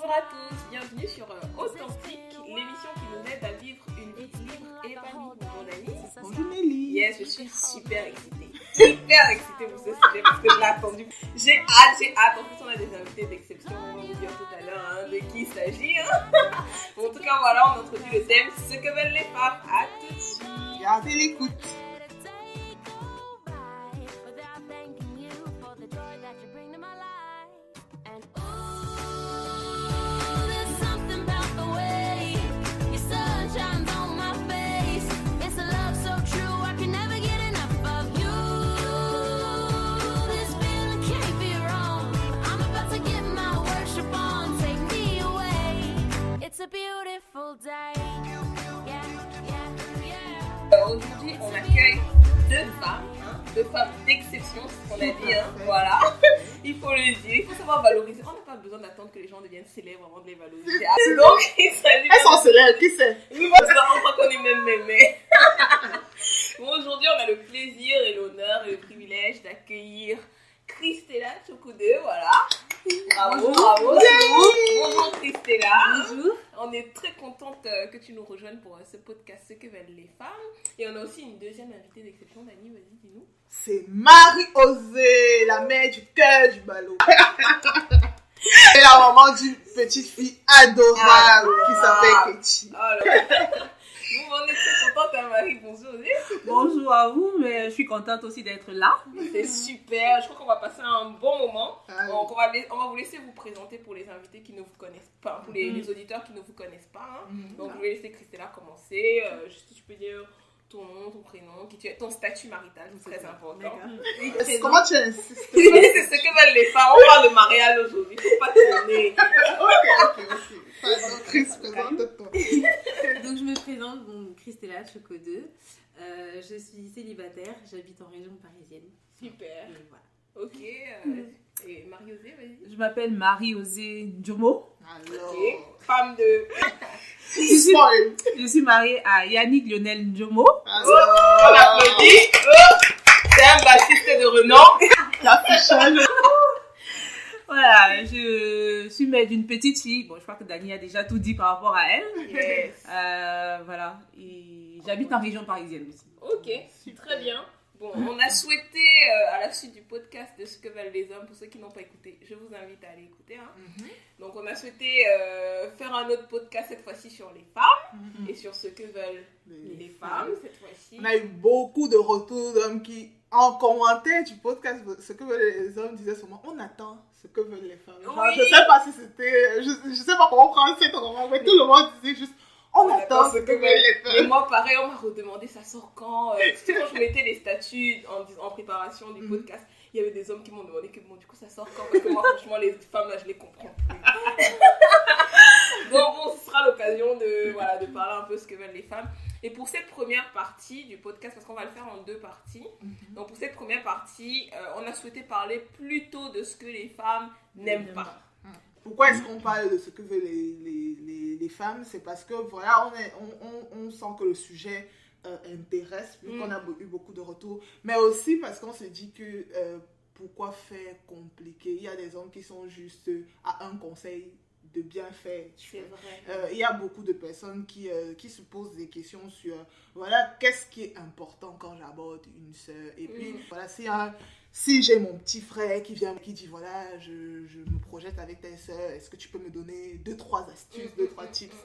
Bonjour à tous, bienvenue sur Authentique, l'émission qui nous aide à vivre une vie libre et épanouie. Bonjour Dani. Bonjour Nelly. Yes, je suis super excitée. Super excitée pour ce sujet parce que je l'ai attendu. J'ai hâte. En plus, on a des invités d'exception, on va vous dire tout à l'heure de qui il s'agit. Bon, en tout cas, voilà, on introduit le thème, ce que veulent les femmes. À tout de suite. Gardez l'écoute. Aujourd'hui, on accueille deux femmes d'exception, c'est ce qu'on a dit, voilà. Il faut le dire, il faut savoir valoriser. On n'a pas besoin d'attendre que les gens deviennent célèbres avant de les valoriser. Donc, il s'agit Elles sont célèbres, qui c'est? Oui, on croit qu'on est même mémé. Bon, aujourd'hui, on a le plaisir et l'honneur et le privilège d'accueillir Christella Chokoudé, voilà. Bravo. Bonjour Christella. Bonjour. On est très contente que tu nous rejoignes pour ce podcast Ce que veulent les femmes. Et on a aussi une deuxième invitée d'exception. Dani, vas-y, dis-nous. C'est Marie-Osée, la mère du cœur du ballot. Et la maman d'une petite fille adorable qui s'appelle Ketchi. Bon, on est très contente, Marie. Bonjour. Bonjour à vous, mais je suis contente aussi d'être là. C'est super. Je crois qu'on va passer un bon moment. Donc, on va vous laisser vous présenter pour les invités qui ne vous connaissent pas, pour les auditeurs qui ne vous connaissent pas. Donc, je vais laisser Christella commencer. Juste, tu peux dire ton nom, ton prénom, ton statut marital, c'est très important. Comment tu insistes? C'est ce que veulent les femmes. On parle de mariage aujourd'hui. Il ne faut pas tourner. Ok. Pardon, Chris, présente-toi. Donc je me présente, Christella Chokoudé. Je suis célibataire, j'habite en région parisienne. Super. Et voilà. Ok. Et Marie-Osée, vas-y. Je m'appelle Marie-Osée Ndjomo. Alors. Ok. Femme de... Je suis mariée à Yannick Lionel Ndjomo. On applaudit. C'est un bassiste de renom. L'affichage. Voilà, je suis mère d'une petite fille. Bon, je crois que Dani a déjà tout dit par rapport à elle. Yes. Voilà, et j'habite en région parisienne aussi. Ok, très bien. Bon, on a souhaité, à la suite du podcast de Ce que veulent les hommes, pour ceux qui n'ont pas écouté, je vous invite à aller écouter. Donc, on a souhaité faire un autre podcast cette fois-ci sur les femmes et sur ce que veulent les femmes cette fois-ci. On a eu beaucoup de retours d'hommes qui, en commentaire du podcast, ce que veulent les hommes disaient souvent, on attend ce que veulent les femmes. Genre, Oui. je sais pas si c'était, je sais pas comment prendre cette remarque, mais tout le monde disait juste, on attend ce que veulent les femmes. Et moi, pareil, on m'a redemandé ça sort quand. Tu sais, quand je mettais les statuts en préparation du podcast, il y avait des hommes qui m'ont demandé que bon, du coup, ça sort quand. Parce que moi, franchement, les femmes, là, je les comprends plus. Donc, bon, ce sera l'occasion de parler un peu ce que veulent les femmes. Et pour cette première partie du podcast, parce qu'on va le faire en deux parties, donc pour cette première partie, on a souhaité parler plutôt de ce que les femmes n'aiment pas. Pourquoi est-ce qu'on parle de ce que veulent les femmes? C'est parce que voilà, on sent que le sujet intéresse, vu qu'on a eu beaucoup de retours, mais aussi parce qu'on se dit que pourquoi faire compliqué? Il y a des hommes qui sont juste à un conseil de bien faire. C'est vrai. Il y a beaucoup de personnes qui se posent des questions sur voilà, qu'est-ce qui est important quand j'aborde une sœur. Et puis voilà, si j'ai mon petit frère qui vient, qui dit voilà, je me projette avec ta sœur, est-ce que tu peux me donner 2-3 astuces, 2-3 tips?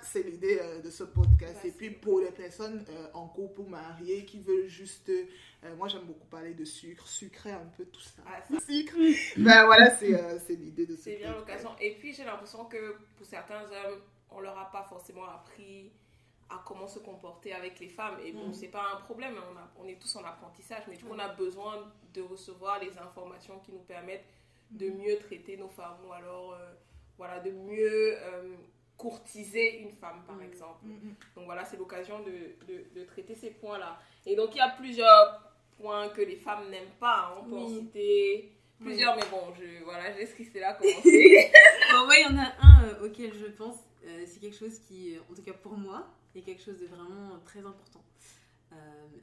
C'est l'idée de ce podcast. Et puis pour les personnes en couple ou mariées qui veulent juste, moi j'aime beaucoup parler de sucrer un peu tout ça. Sucre. Ben voilà, c'est l'idée de ce podcast. C'est bien l'occasion. Et puis j'ai l'impression que pour certains hommes, on leur a pas forcément appris à comment se comporter avec les femmes. Et bon, c'est pas un problème, on est tous en apprentissage, mais du coup on a besoin de recevoir les informations qui nous permettent de mieux traiter nos femmes ou alors voilà, de mieux courtiser une femme par exemple. Donc voilà, c'est l'occasion de traiter ces points-là. Et donc il y a plusieurs points que les femmes n'aiment pas, on peut en citer plusieurs, mais bon, je laisse Christella commencer. Bon, ouais, il y en a un auquel je pense, c'est quelque chose qui, en tout cas pour moi, est quelque chose de vraiment très important.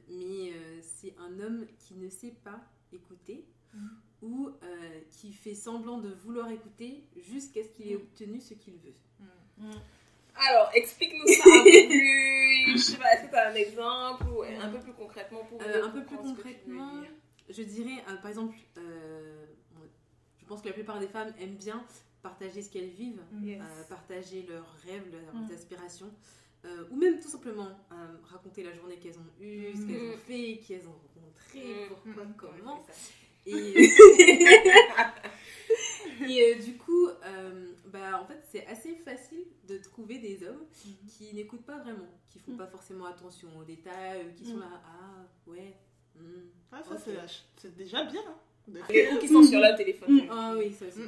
Mais c'est un homme qui ne sait pas écouter ou qui fait semblant de vouloir écouter jusqu'à ce qu'il ait obtenu ce qu'il veut. Alors, explique-nous ça un peu plus. Je sais pas, est-ce que tu as un exemple ou un peu plus concrètement pour un peu plus concrètement, je dirais, par exemple, je pense que la plupart des femmes aiment bien partager ce qu'elles vivent, partager leurs rêves, leurs aspirations, ou même tout simplement raconter la journée qu'elles ont eue, ce qu'elles ont fait, qui elles ont rencontré, pourquoi, comment. Et du coup, en fait, c'est assez facile de trouver des hommes qui n'écoutent pas vraiment, qui font pas forcément attention aux détails, qui sont là, ça c'est déjà bien. Ou qui sont sur leur téléphone. Ah oui, ça aussi.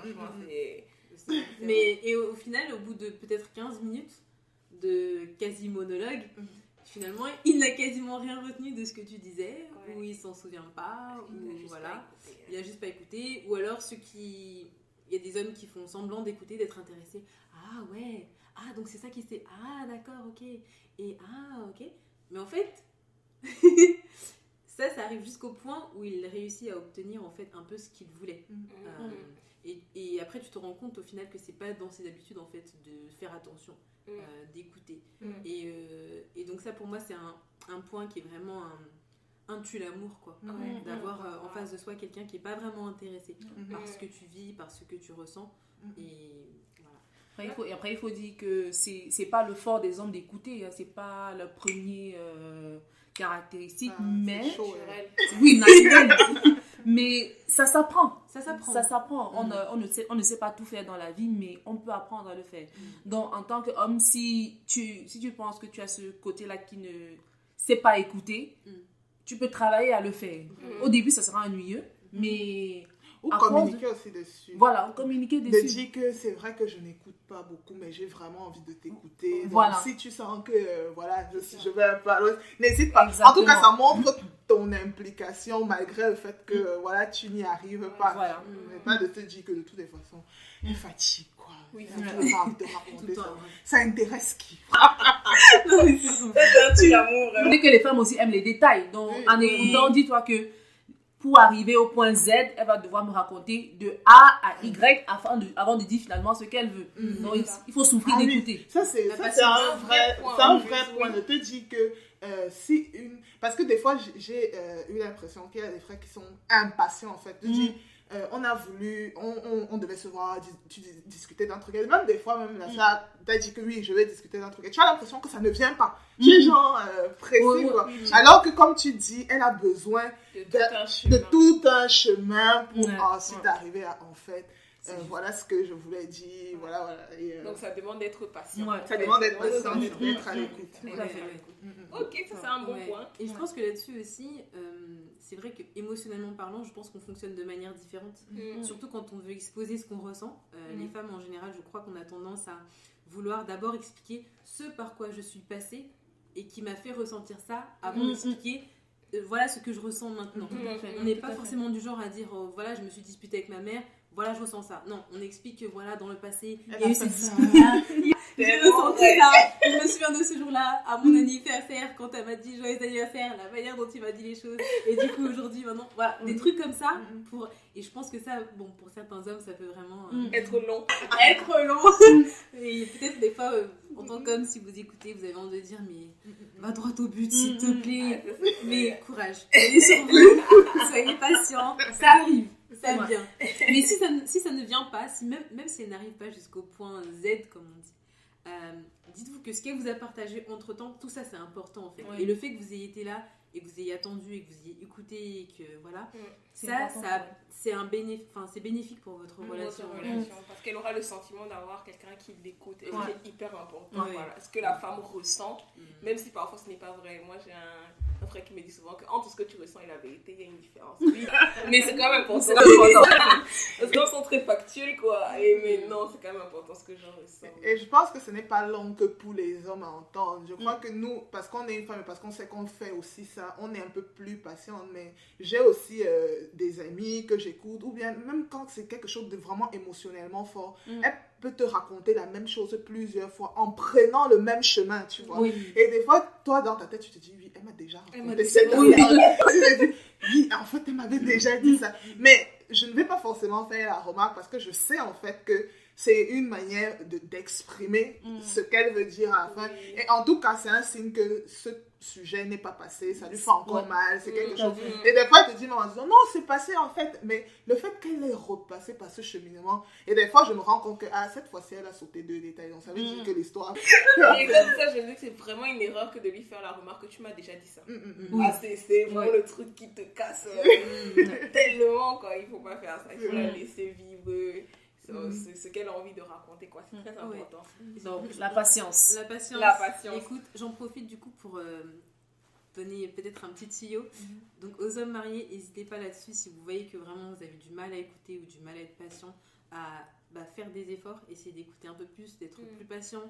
Et au final, au bout de peut-être 15 minutes de quasi monologue, finalement, il n'a quasiment rien retenu de ce que tu disais, ou il s'en souvient pas, ou voilà, il a juste pas écouté, ou alors il y a des hommes qui font semblant d'écouter, d'être intéressés. Ah ouais, donc c'est ça qui s'est... Ah d'accord, ok. Et ok. Mais en fait, ça arrive jusqu'au point où il réussit à obtenir en fait un peu ce qu'il voulait. Et après, tu te rends compte au final que c'est pas dans ses habitudes en fait de faire attention, d'écouter. Et donc ça pour moi c'est un point qui est vraiment un tue l'amour quoi. D'avoir en face de soi quelqu'un qui est pas vraiment intéressé par ce que tu vis, par ce que tu ressens. Et voilà. Après il faut dire que c'est pas le fort des hommes d'écouter, hein, c'est pas le premier caractéristique, mais c'est chaud, oui, naturel. Mais ça s'apprend. On ne sait pas tout faire dans la vie, mais on peut apprendre à le faire. Donc, en tant qu'homme, si tu penses que tu as ce côté-là qui ne sait pas écouter, tu peux travailler à le faire. Au début, ça sera ennuyeux, mais... Ou communiquer aussi dessus. Voilà, communiquer dessus. De dire que c'est vrai que je n'écoute pas beaucoup, mais j'ai vraiment envie de t'écouter. Donc, voilà. si tu sens que je vais un peu à l'autre, n'hésite pas. Exactement. En tout cas, ça montre ton implication malgré le fait que tu n'y arrives pas. Voilà. Mais pas de te dire que de toutes les façons, elle fatigue quoi. Oui, je n'ai pas envie de raconter ça. Ça intéresse qui? Non, mais c'est ça. C'est un tue l'amour. Vous savez que les femmes aussi aiment les détails. Donc, en écoutant, dis-toi que pour arriver au point Z, elle va devoir me raconter de A à Y avant de dire finalement ce qu'elle veut. Donc, il faut souffrir d'écouter. Ça, c'est un vrai point. Ne te dis que parce que des fois, j'ai eu l'impression qu'il y a des frères qui sont impatients, en fait. De dire, on a voulu, on devait se voir, discuter d'un truc. Et même des fois, même là, ça t'a dit que oui, je vais discuter d'un truc. Et tu as l'impression que ça ne vient pas. Tu es genre pressé, quoi. Alors que comme tu dis, elle a besoin de tout un chemin pour ensuite arriver à, en fait, voilà ce que je voulais dire, voilà. Et, donc ça demande d'être patient. Ça demande d'être patient, d'être à l'écoute. Ok, ça c'est un bon point. Et je pense que là-dessus aussi, c'est vrai que émotionnellement parlant, je pense qu'on fonctionne de manière différente. Surtout quand on veut exposer ce qu'on ressent. Les femmes en général, je crois qu'on a tendance à vouloir d'abord expliquer ce par quoi je suis passée et qui m'a fait ressentir ça avant d'expliquer voilà ce que je ressens maintenant. On n'est pas forcément du genre à dire voilà, je me suis disputée avec ma mère, voilà, je ressens ça. Non, on explique que voilà, dans le passé, il y a eu cette dispute-là. J'ai ressenti ça. Je me souviens de ce jour-là, à mon anniversaire, quand elle m'a dit joyeux anniversaire, la manière dont il m'a dit les choses. Et du coup, aujourd'hui, maintenant, voilà, des trucs comme ça. Et je pense que ça, bon, pour certains hommes, ça peut vraiment être long. Et peut-être des fois, en tant qu'homme, si vous écoutez, vous avez envie de dire, mais va droit au but, s'il te plaît. Mais courage, soyez sur vous, soyez patient, ça arrive. Ça vient. Mais si ça ne vient pas, même si elle n'arrive pas jusqu'au point Z, comme on dit, dites-vous que ce qu'elle vous a partagé entre temps, tout ça c'est important en fait. Et le fait que vous ayez été là et que vous ayez attendu et que vous ayez écouté et que voilà, c'est bénéfique pour votre relation. Parce qu'elle aura le sentiment d'avoir quelqu'un qui l'écoute et c'est hyper important. Voilà. Ce que la femme ressent, même si parfois ce n'est pas vrai. Moi j'ai un frère qui me dit souvent qu'entre ce que tu ressens et la vérité, il y a une différence. Oui, mais c'est quand même important. Parce qu'on sont très factuels, quoi. Mais non, c'est quand même important ce que j'en ressens. Et je pense que ce n'est pas long que pour les hommes à entendre. Je crois que nous, parce qu'on est une femme et parce qu'on sait qu'on fait aussi ça, on est un peu plus patient. Mais j'ai aussi des amis que j'écoute, ou bien même quand c'est quelque chose de vraiment émotionnellement fort, elle peut te raconter la même chose plusieurs fois en prenant le même chemin, tu vois. Et des fois, toi, dans ta tête, tu te dis, oui, elle m'a déjà raconté cette affaire. Oui, en fait, elle m'avait déjà dit ça. Mais je ne vais pas forcément faire la remarque parce que je sais en fait que c'est une manière d'exprimer ce qu'elle veut dire à la fin. Et en tout cas, c'est un signe que ce sujet n'est pas passé, ça lui fait encore mal, c'est quelque chose. Et des fois, elle te dit, en disant, non, c'est passé en fait. Mais le fait qu'elle ait repassé par ce cheminement, et des fois, je me rends compte que, cette fois-ci, elle a sauté 2 détails. Donc, ça veut dire que l'histoire... Et comme ça, je me dis que c'est vraiment une erreur que de lui faire la remarque que tu m'as déjà dit ça. C'est vraiment le truc qui te casse tellement, quoi. Il faut pas faire ça, il faut la laisser vivre. Ce qu'elle a envie de raconter, quoi. C'est très important. Donc, la patience. La patience. La patience. Écoute, j'en profite du coup pour donner peut-être un petit tuyau. Donc, aux hommes mariés, n'hésitez pas là-dessus si vous voyez que vraiment vous avez du mal à écouter ou du mal à être patient, à faire des efforts, essayer d'écouter un peu plus, d'être plus patient.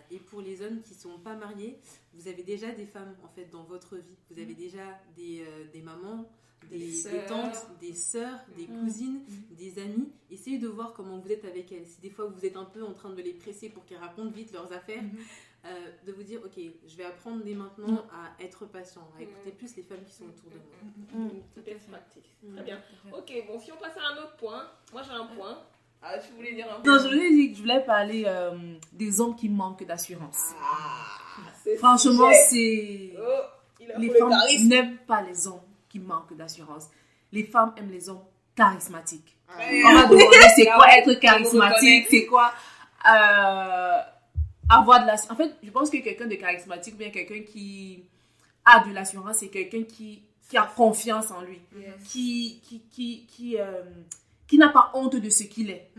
Et pour les hommes qui ne sont pas mariés, vous avez déjà des femmes en fait dans votre vie. Vous avez déjà des mamans, des tantes, des sœurs, des cousines, des amies. Essayez de voir comment vous êtes avec elles. Si des fois vous êtes un peu en train de les presser pour qu'elles racontent vite leurs affaires, de vous dire ok, je vais apprendre dès maintenant à être patient, à écouter plus les femmes qui sont autour de moi. Super pratique. Très bien. Ok, bon, si on passe à un autre point, moi j'ai un point. Tu voulais dire un point? Non, je voulais parler des hommes qui manquent d'assurance. Franchement, c'est... les femmes n'aiment pas les hommes qui manquent d'assurance. Les femmes aiment les hommes charismatiques. On va demander c'est quoi être charismatique, c'est quoi avoir de l'assurance. En fait, je pense que quelqu'un de charismatique, bien quelqu'un qui a de l'assurance, c'est quelqu'un qui a confiance en lui, qui n'a pas honte de ce qu'il est,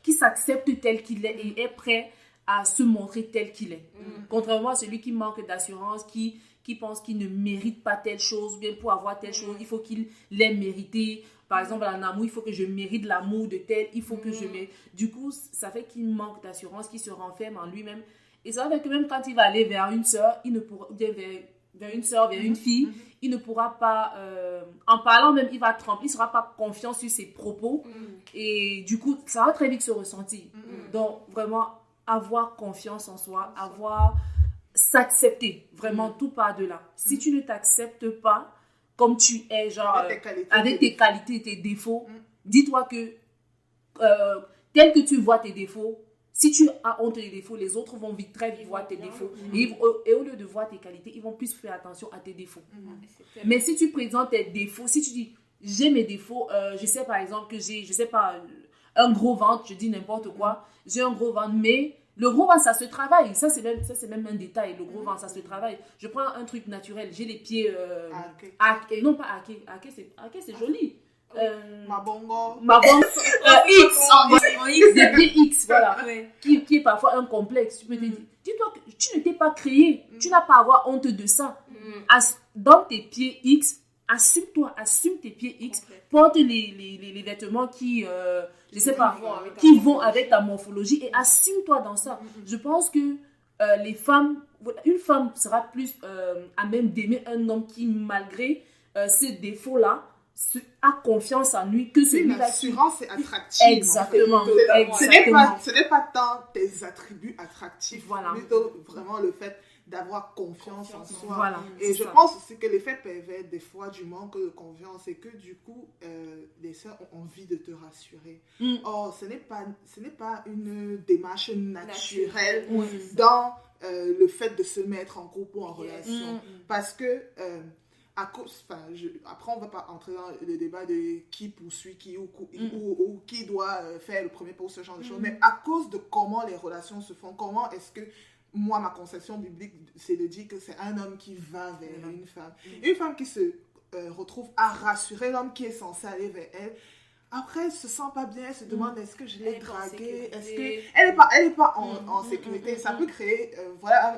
qui s'accepte tel qu'il est et est prêt à se montrer tel qu'il est. Contrairement à celui qui manque d'assurance, qui pense qu'il ne mérite pas telle chose, ou bien pour avoir telle chose, il faut qu'il l'ait mérité. Par exemple, en amour, il faut que je mérite l'amour de tel, il faut que je mérite. Du coup, ça fait qu'il manque d'assurance, qu'il se renferme en lui-même. Et ça fait que même quand il va aller vers une sœur, il ne pourra, vers une sœur, vers une fille, il ne pourra pas, en parlant même, il va trembler, il ne sera pas confiant sur ses propos. Et du coup, ça va très vite se ressentir. Donc, vraiment, avoir confiance en soi, s'accepter, vraiment tout par-delà. Si tu ne t'acceptes pas comme tu es, genre, avec tes qualités, tes défauts, dis-toi que, tel que tu vois tes défauts, si tu as honte des défauts, les autres vont très vite voir tes défauts. Et au lieu de voir tes qualités, ils vont plus faire attention à tes défauts. Mais si tu présentes tes défauts, si tu dis, j'ai mes défauts, je sais par exemple que j'ai, je sais pas, un gros ventre, je dis n'importe quoi, j'ai un gros ventre, mais le gros ventre, ça se travaille. Ça, c'est même un détail. Le gros ventre, ça se travaille. Je prends un truc naturel. J'ai les pieds... non, pas haqués. Haqués, c'est joli. Mabongo. X. Des pieds X, voilà. Qui est parfois un complexe. Tu peux te dire, dis-toi que tu ne t'es pas créé. Tu n'as pas à avoir honte de ça. Dans tes pieds X, assume-toi, assume tes pieds X. Porte les vêtements qui... je sais pas, qui vont avec ta morphologie et assume-toi dans ça. Je pense que les femmes, une femme sera plus à même d'aimer un homme qui, malgré ces défauts-là, a confiance en lui que celui-là. L'assurance est attractive. Exactement. En fait. Ce n'est pas tant tes attributs attractifs, plutôt vraiment le fait d'avoir confiance en soi. Voilà, et je pense aussi que l'effet pervers des fois du manque de confiance et que du coup les sœurs ont envie de te rassurer. Or, ce n'est pas une démarche naturelle dans le fait de se mettre en couple ou en relation. Parce que après on va pas entrer dans le débat de qui poursuit qui ou qui doit faire le premier pas ou ce genre de choses, mais à cause de comment les relations se font, comment est-ce que moi, ma conception biblique, c'est de dire que c'est un homme qui va vers une femme. Une femme qui se retrouve à rassurer l'homme qui est censé aller vers elle. Après, elle se sent pas bien, elle se demande est-ce que je l'ai draguée, est-ce que elle est pas en sécurité. Ça peut créer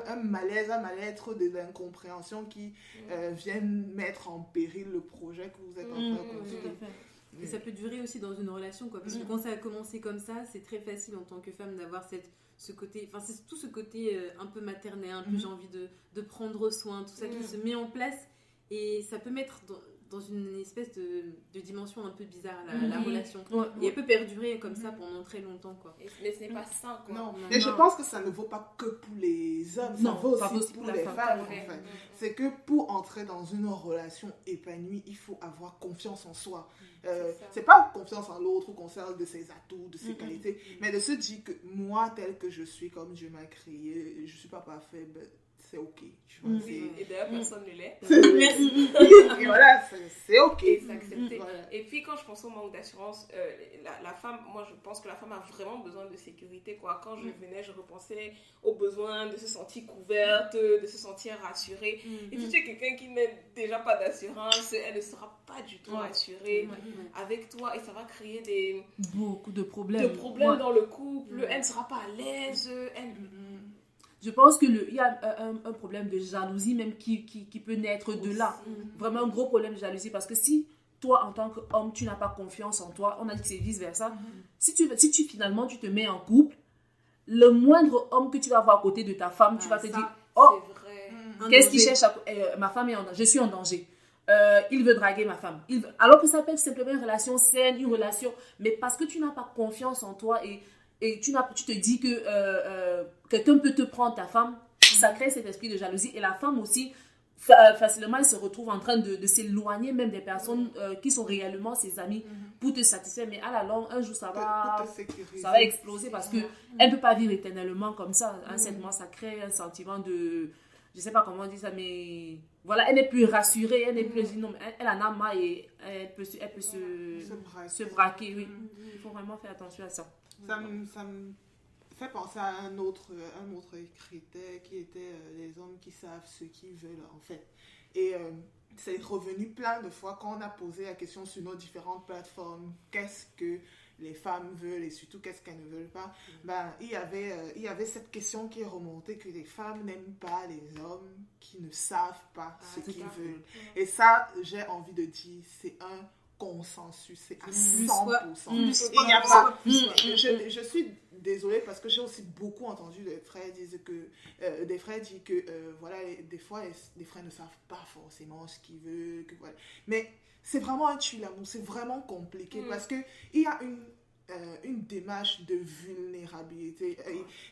un malaise, un mal-être, de l'incompréhension qui viennent mettre en péril le projet que vous êtes en train de construire. Et ça peut durer aussi dans une relation, quoi. Parce que quand ça a commencé comme ça, c'est très facile en tant que femme d'avoir ce côté, enfin c'est tout ce côté un peu maternel, un peu j'ai envie de prendre soin, tout ça qui se met en place et ça peut mettre dans une espèce de dimension un peu bizarre, la relation. Ouais. Et elle peut perdurer comme ça pendant très longtemps, quoi. Mais ce n'est pas sain, quoi. Non, mais je pense que ça ne vaut pas que pour les hommes, ça vaut aussi pour les femmes, en fait. C'est que pour entrer dans une relation épanouie, il faut avoir confiance en soi. C'est pas confiance en l'autre ou confiance de ses atouts, de ses qualités, mais de se dire que moi, tel que je suis, comme Dieu m'a créé, je suis pas parfait, ben, c'est ok. Tu vois, Et d'ailleurs, personne ne l'est. Et voilà, c'est ok. Et c'est accepté. Voilà. Et puis, quand je pense au manque d'assurance, la femme, moi, je pense que la femme a vraiment besoin de sécurité, quoi. Quand je venais, je repensais au besoin de se sentir couverte, de se sentir rassurée. Et si tu es quelqu'un qui n'a déjà pas d'assurance, elle ne sera pas du tout rassurée avec toi. Et ça va créer beaucoup de problèmes. Dans le couple. Elle ne sera pas à l'aise. Je pense qu'il y a un problème de jalousie même qui peut naître de là. Vraiment un gros problème de jalousie parce que si toi en tant qu'homme tu n'as pas confiance en toi, on a dit que c'est vice versa. Si tu finalement tu te mets en couple, le moindre homme que tu vas voir à côté de ta femme, tu vas te dire oh, qu'est-ce qu'il cherche ma femme est en danger, je suis en danger. Il veut draguer ma femme. Alors que ça peut être simplement une relation saine, une relation, mais parce que tu n'as pas confiance en toi et tu te dis que quelqu'un peut te prendre ta femme, ça crée cet esprit de jalousie. Et la femme aussi, facilement, elle se retrouve en train de s'éloigner même des personnes qui sont réellement ses amies pour te satisfaire. Mais à la longue, un jour, ça va exploser parce qu'elle ne peut pas vivre éternellement comme ça. Certainement, ça crée un sentiment de... Je ne sais pas comment on dit ça, mais... Voilà, elle n'est plus rassurée, elle n'est plus... Non, elle en a marre et elle peut se braquer. Oui. Il faut vraiment faire attention à ça. Ça me fait penser à un autre critère qui était les hommes qui savent ce qu'ils veulent en fait. Et c'est revenu plein de fois quand on a posé la question sur nos différentes plateformes, qu'est-ce que les femmes veulent et surtout qu'est-ce qu'elles ne veulent pas. Il y avait cette question qui est remontée que les femmes n'aiment pas les hommes qui ne savent pas ce qu'ils veulent. Et ça, j'ai envie de dire, c'est un consensus, c'est à 100%. Il n'y a pas... Je suis désolée parce que j'ai aussi beaucoup entendu des frères dire que voilà, des fois les frères ne savent pas forcément ce qu'ils veulent, que voilà. Mais c'est vraiment un tue-l'amour, c'est vraiment compliqué parce que il y a une démarche de vulnérabilité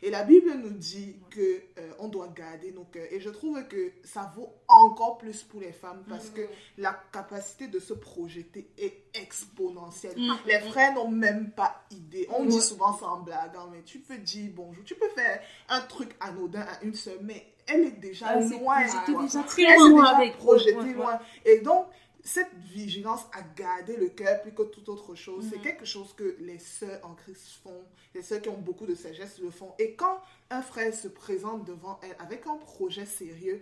et la Bible nous dit que on doit garder nos cœurs et je trouve que ça vaut encore plus pour les femmes parce que la capacité de se projeter est exponentielle. Les frères n'ont même pas idée. On dit souvent ça en blaguant, mais tu peux dire bonjour, tu peux faire un truc anodin à une sœur, mais elle est déjà loin. Projetée loin. Et donc cette vigilance à garder le cœur plus que toute autre chose, c'est quelque chose que les sœurs en Christ font, les sœurs qui ont beaucoup de sagesse le font. Et quand un frère se présente devant elle avec un projet sérieux,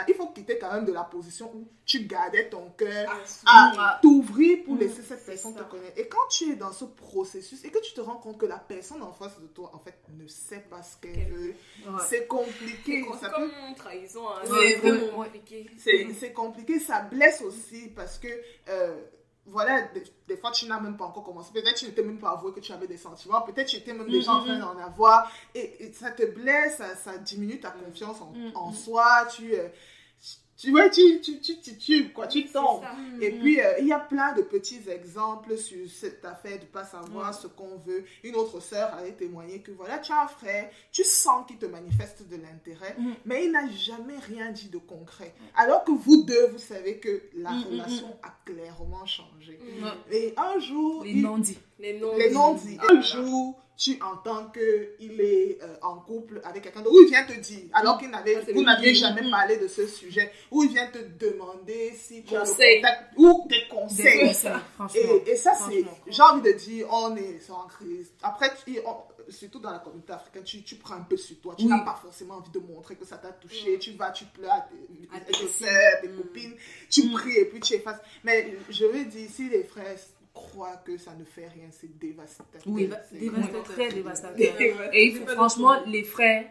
il faut quitter quand même de la position où tu gardais ton cœur à t'ouvrir pour laisser cette personne te connaître. Et quand tu es dans ce processus et que tu te rends compte que la personne en face de toi, en fait, ne sait pas ce qu'elle veut, c'est compliqué. C'est comme une trahison. C'est vraiment compliqué. C'est compliqué, ça blesse aussi parce que... voilà, des fois tu n'as même pas encore commencé, peut-être tu n'étais même pas avoué que tu avais des sentiments, peut-être tu étais même déjà en train d'en avoir et ça te blesse, ça diminue ta confiance en soi, tu vois, tu tombes. Et puis, il y a plein de petits exemples sur cette affaire de ne pas savoir ce qu'on veut. Une autre sœur avait témoigné que voilà, tu as un frère, tu sens qu'il te manifeste de l'intérêt, mais il n'a jamais rien dit de concret. Alors que vous deux, vous savez que la relation a clairement changé. Et un jour... Les non-dits. Un jour... tu entends qu'il est en couple avec quelqu'un d'autre, ou il vient te dire, alors vous n'aviez jamais parlé de ce sujet, ou il vient te demander si tu as le contact, ou des conseils. Et ça, j'ai envie de dire, on est en crise. Après, surtout dans la communauté africaine, tu prends un peu sur toi, tu n'as pas forcément envie de montrer que ça t'a touché, tu pleures à tes soeurs, tes copines, tu pries et puis tu effaces. Mais je veux dire, si les frères croient que ça ne fait rien, c'est dévastateur. Oui, très dévastateur. Et franchement, les frères,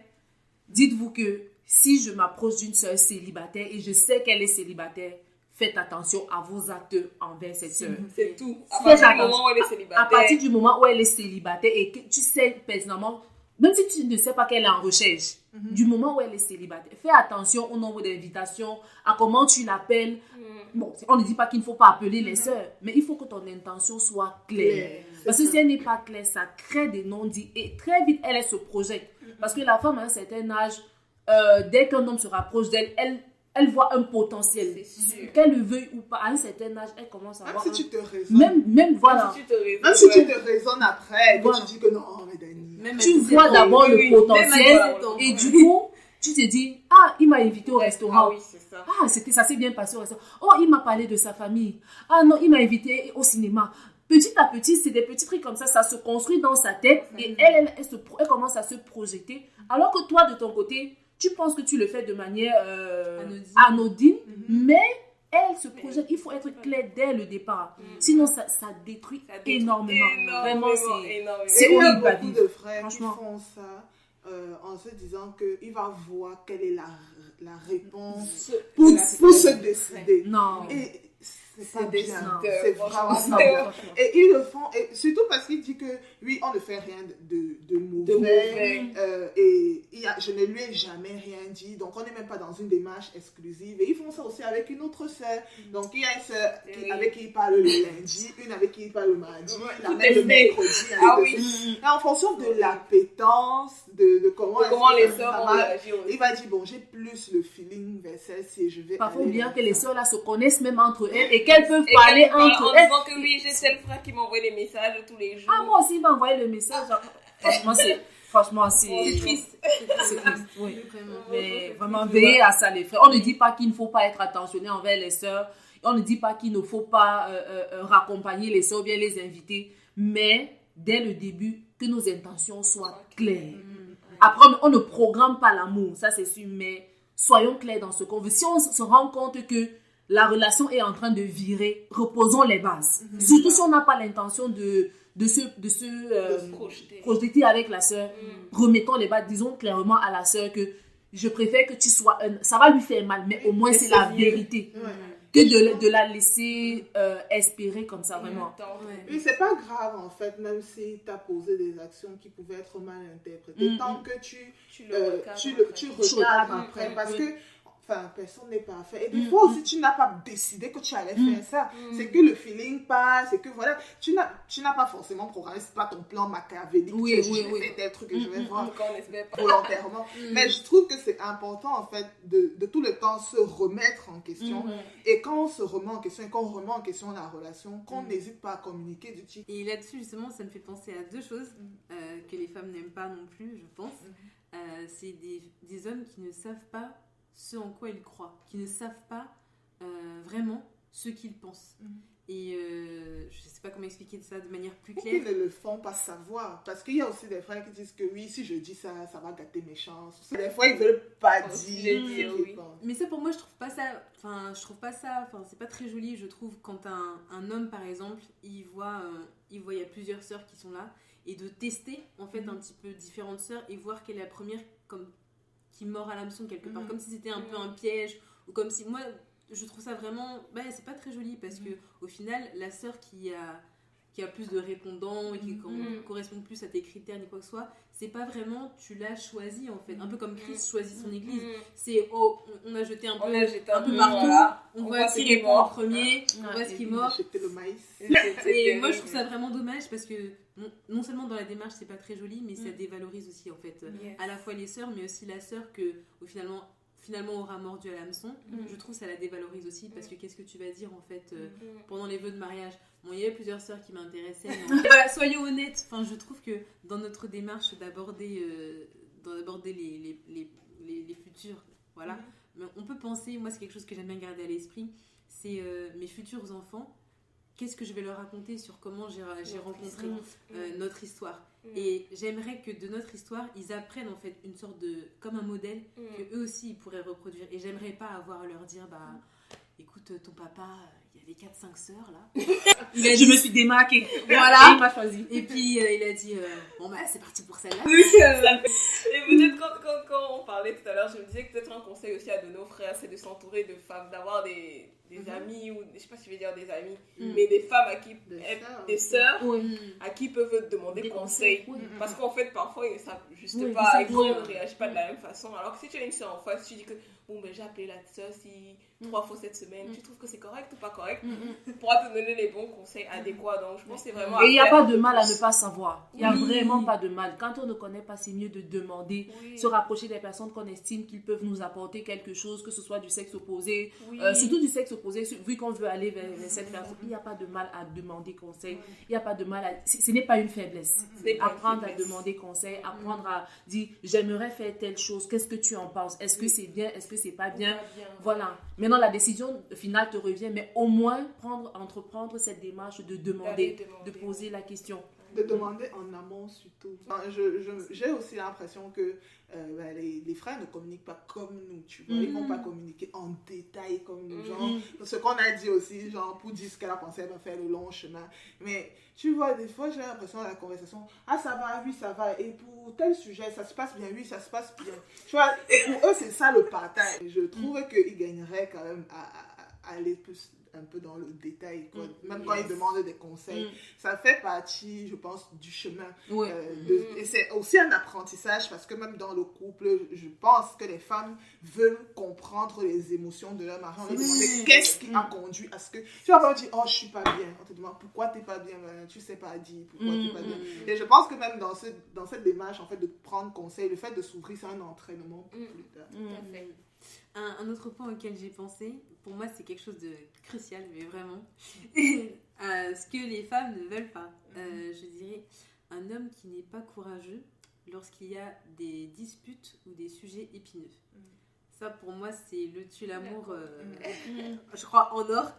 dites-vous que si je m'approche d'une sœur célibataire et je sais qu'elle est célibataire, faites attention à vos actes envers cette sœur. C'est tout. À partir du moment où elle est célibataire. À partir du moment où elle est célibataire et que tu sais personnellement, même si tu ne sais pas qu'elle est en recherche, du moment où elle est célibataire, fais attention au nombre d'invitations, à comment tu l'appelles. Bon, on ne dit pas qu'il ne faut pas appeler les sœurs, mais il faut que ton intention soit claire. Parce que si elle n'est pas claire, ça crée des non-dits. Et très vite, elle se projette. Parce que la femme, à un certain âge, dès qu'un homme se rapproche d'elle, elle voit un potentiel. Qu'elle le veuille ou pas, à un certain âge, elle commence à voir. Même si tu te raisonnes. Même voilà. Même si tu te raisonnes après, que tu dis que non, mais Dani. Tu vois d'abord le potentiel et du coup, tu te dis, ah, il m'a invité au restaurant. Ah oui, c'est ça. Ah, ça s'est bien passé au restaurant. Oh, il m'a parlé de sa famille. Ah non, il m'a invité au cinéma. Petit à petit, c'est des petits trucs comme ça se construit dans sa tête et elle commence à se projeter. Alors que toi, de ton côté, tu penses que tu le fais de manière anodine, mais elle se projette. Il faut être clair dès le départ. Sinon, ça détruit énormément. Vraiment, c'est horrible à vivre. Il y a beaucoup de frères qui font ça en se disant qu'il va voir quelle est la réponse pour se décider. Non. Et c'est pas bien. C'est vraiment pas bien. Et ils le font, et surtout parce qu'il dit que oui, on ne fait rien de mauvais. Et je ne lui ai jamais rien dit. Donc, on n'est même pas dans une démarche exclusive. Et ils font ça aussi avec une autre sœur. Donc, il y a une sœur avec qui il parle le lundi, une avec qui il parle le mardi, la même le mercredi. Ah oui. Et en fonction de l'appétence, de comment les sœurs vont réagir. Il va dire, bon, j'ai plus le feeling vers celle-ci et je vais. Parfois, bien que les sœurs là se connaissent même entre elles et qu'elles peuvent parler entre elles. En disant que oui, j'ai tel frère qui m'envoie des messages tous les jours. Ah, moi aussi, il m'a envoyé le message. Franchement, c'est triste. C'est triste, oui. Mais vraiment, veillez à ça, les frères. On ne dit pas qu'il ne faut pas être attentionné envers les sœurs. On ne dit pas qu'il ne faut pas raccompagner les sœurs ou bien les inviter. Mais, dès le début, que nos intentions soient claires. Après, on ne programme pas l'amour, ça c'est sûr. Mais soyons clairs dans ce qu'on veut. Si on se rend compte que la relation est en train de virer, reposons les bases. Surtout si on n'a pas l'intention de se projeter avec la sœur. Remettons les bases, disons clairement à la sœur que je préfère que tu sois ça va lui faire mal, mais au moins c'est la vérité. Que de la laisser espérer comme ça, vraiment. Oui, c'est pas grave en fait, même si tu as posé des actions qui pouvaient être mal interprétées, tant que tu regardes après, parce que personne n'est parfait. Et des fois aussi, tu n'as pas décidé que tu allais faire ça. C'est que le feeling passe, c'est que voilà, tu n'as pas forcément programmé, c'est pas ton plan machiavélique. Je vais faire tel truc et je vais voir volontairement. Mais je trouve que c'est important en fait de tout le temps se remettre en question. Et quand on se remet en question et qu'on remet en question la relation, qu'on n'hésite pas à communiquer du type. Et là-dessus, justement, ça me fait penser à deux choses que les femmes n'aiment pas non plus, je pense. C'est des hommes qui ne savent pas ce en quoi ils croient, qui ne savent pas vraiment ce qu'ils pensent. Et je ne sais pas comment expliquer ça de manière plus claire. Ils ne le font pas savoir. Parce qu'il y a aussi des frères qui disent que oui, si je dis ça, ça va gâter mes chances. Des fois, ils ne veulent pas dire. Mais ça, pour moi, je trouve pas ça. C'est pas très joli, je trouve, quand un homme, par exemple, il voit il y a plusieurs sœurs qui sont là, et de tester, en fait, un petit peu différentes sœurs et voir quelle est la première qui mord à l'hameçon quelque part, comme si c'était un peu un piège, ou comme si moi je trouve ça vraiment c'est pas très joli parce que au final la sœur qui a plus de répondants et qui correspond plus à tes critères ni quoi que ce soit, c'est pas vraiment tu l'as choisi en fait, un peu comme Christ choisit son église, c'est on a jeté un peu partout, voilà. on voit qui répond en premier, on voit ce qui mord, le maïs. Et moi je trouve ça vraiment dommage parce que non seulement dans la démarche c'est pas très joli, mais ça dévalorise aussi en fait à la fois les sœurs, mais aussi la sœur que finalement aura mordu à l'hameçon. Je trouve ça la dévalorise aussi parce que qu'est-ce que tu vas dire en fait pendant les vœux de mariage. Bon, il y avait plusieurs sœurs qui m'intéressaient, mais voilà, soyons honnêtes, je trouve que dans notre démarche d'aborder les futurs, voilà, mais on peut penser, moi c'est quelque chose que j'aime bien garder à l'esprit, c'est mes futurs enfants, qu'est-ce que je vais leur raconter sur comment j'ai rencontré notre histoire. Et j'aimerais que de notre histoire, ils apprennent en fait une sorte comme un modèle que eux aussi ils pourraient reproduire. Et j'aimerais pas avoir à leur dire, écoute, ton papa, il y avait 4-5 sœurs là. Je me suis démarquée. Voilà. Et il m'a choisi. Et puis il a dit bon bah c'est parti pour celle-là. Et peut-être quand on parlait tout à l'heure, je me disais que peut-être un conseil aussi à donner aux frères, c'est de s'entourer de femmes, d'avoir des amis, ou je sais pas si je vais dire des amis, mais des femmes à qui, des sœurs, à qui peuvent demander conseil. Parce qu'en fait, parfois, ils ne savent juste pas, ils ne réagissent pas de la même façon. Alors que si tu as une sœur en face, tu dis que bon, ben j'ai appelé la sœur 3 fois cette semaine, tu trouves que c'est correct ou pas correct, pourra te donner les bons conseils adéquats. Donc je pense que c'est vraiment. Et il n'y a pas de mal à ne pas savoir. Il n'y a vraiment pas de mal. Quand on ne connaît pas, c'est mieux de demander, se rapprocher des personnes qu'on estime qu'ils peuvent nous apporter quelque chose, que ce soit du sexe opposé, surtout du sexe opposé, vu qu'on veut aller vers cette personne. Il n'y a pas de mal à demander conseil. Il n'y a pas de mal à. Ce n'est pas une faiblesse. Apprendre à demander conseil, apprendre à dire j'aimerais faire telle chose, qu'est-ce que tu en penses? Est-ce que c'est bien? Est-ce que c'est pas bien? Voilà. Maintenant, la décision finale te revient, mais au moins entreprendre cette démarche de demander, de poser la question. De demander en amont surtout. Enfin, j'ai aussi l'impression que les frères ne communiquent pas comme nous, tu vois. Ils ne vont pas communiquer en détail comme nous. Genre, ce qu'on a dit aussi, genre, pour dire ce qu'elle a pensé, elle va faire le long chemin. Mais tu vois, des fois, j'ai l'impression à la conversation, ah ça va, oui, ça va. Et pour tel sujet, ça se passe bien, oui, ça se passe bien. Tu vois, et pour eux, c'est ça le partage. Je trouve qu'ils gagneraient quand même à aller plus un peu dans le détail, quoi. Même quand ils demandent des conseils, ça fait partie, je pense, du chemin. Et c'est aussi un apprentissage, parce que même dans le couple, je pense que les femmes veulent comprendre les émotions de leur mari. On leur demande qu'est-ce qui a conduit à ce que... Tu vas pas dire, oh, je suis pas bien. On te demande, pourquoi t'es pas bien? Tu sais pas dire pourquoi t'es pas bien. Et je pense que même dans cette démarche, en fait, de prendre conseil, le fait de s'ouvrir, c'est un entraînement pour plus tard. Tout à fait. Un autre point auquel j'ai pensé, pour moi c'est quelque chose de crucial, mais vraiment, ce que les femmes ne veulent pas. Je dirais, un homme qui n'est pas courageux lorsqu'il y a des disputes ou des sujets épineux. Ça, pour moi, c'est le tue l'amour, je crois, en or,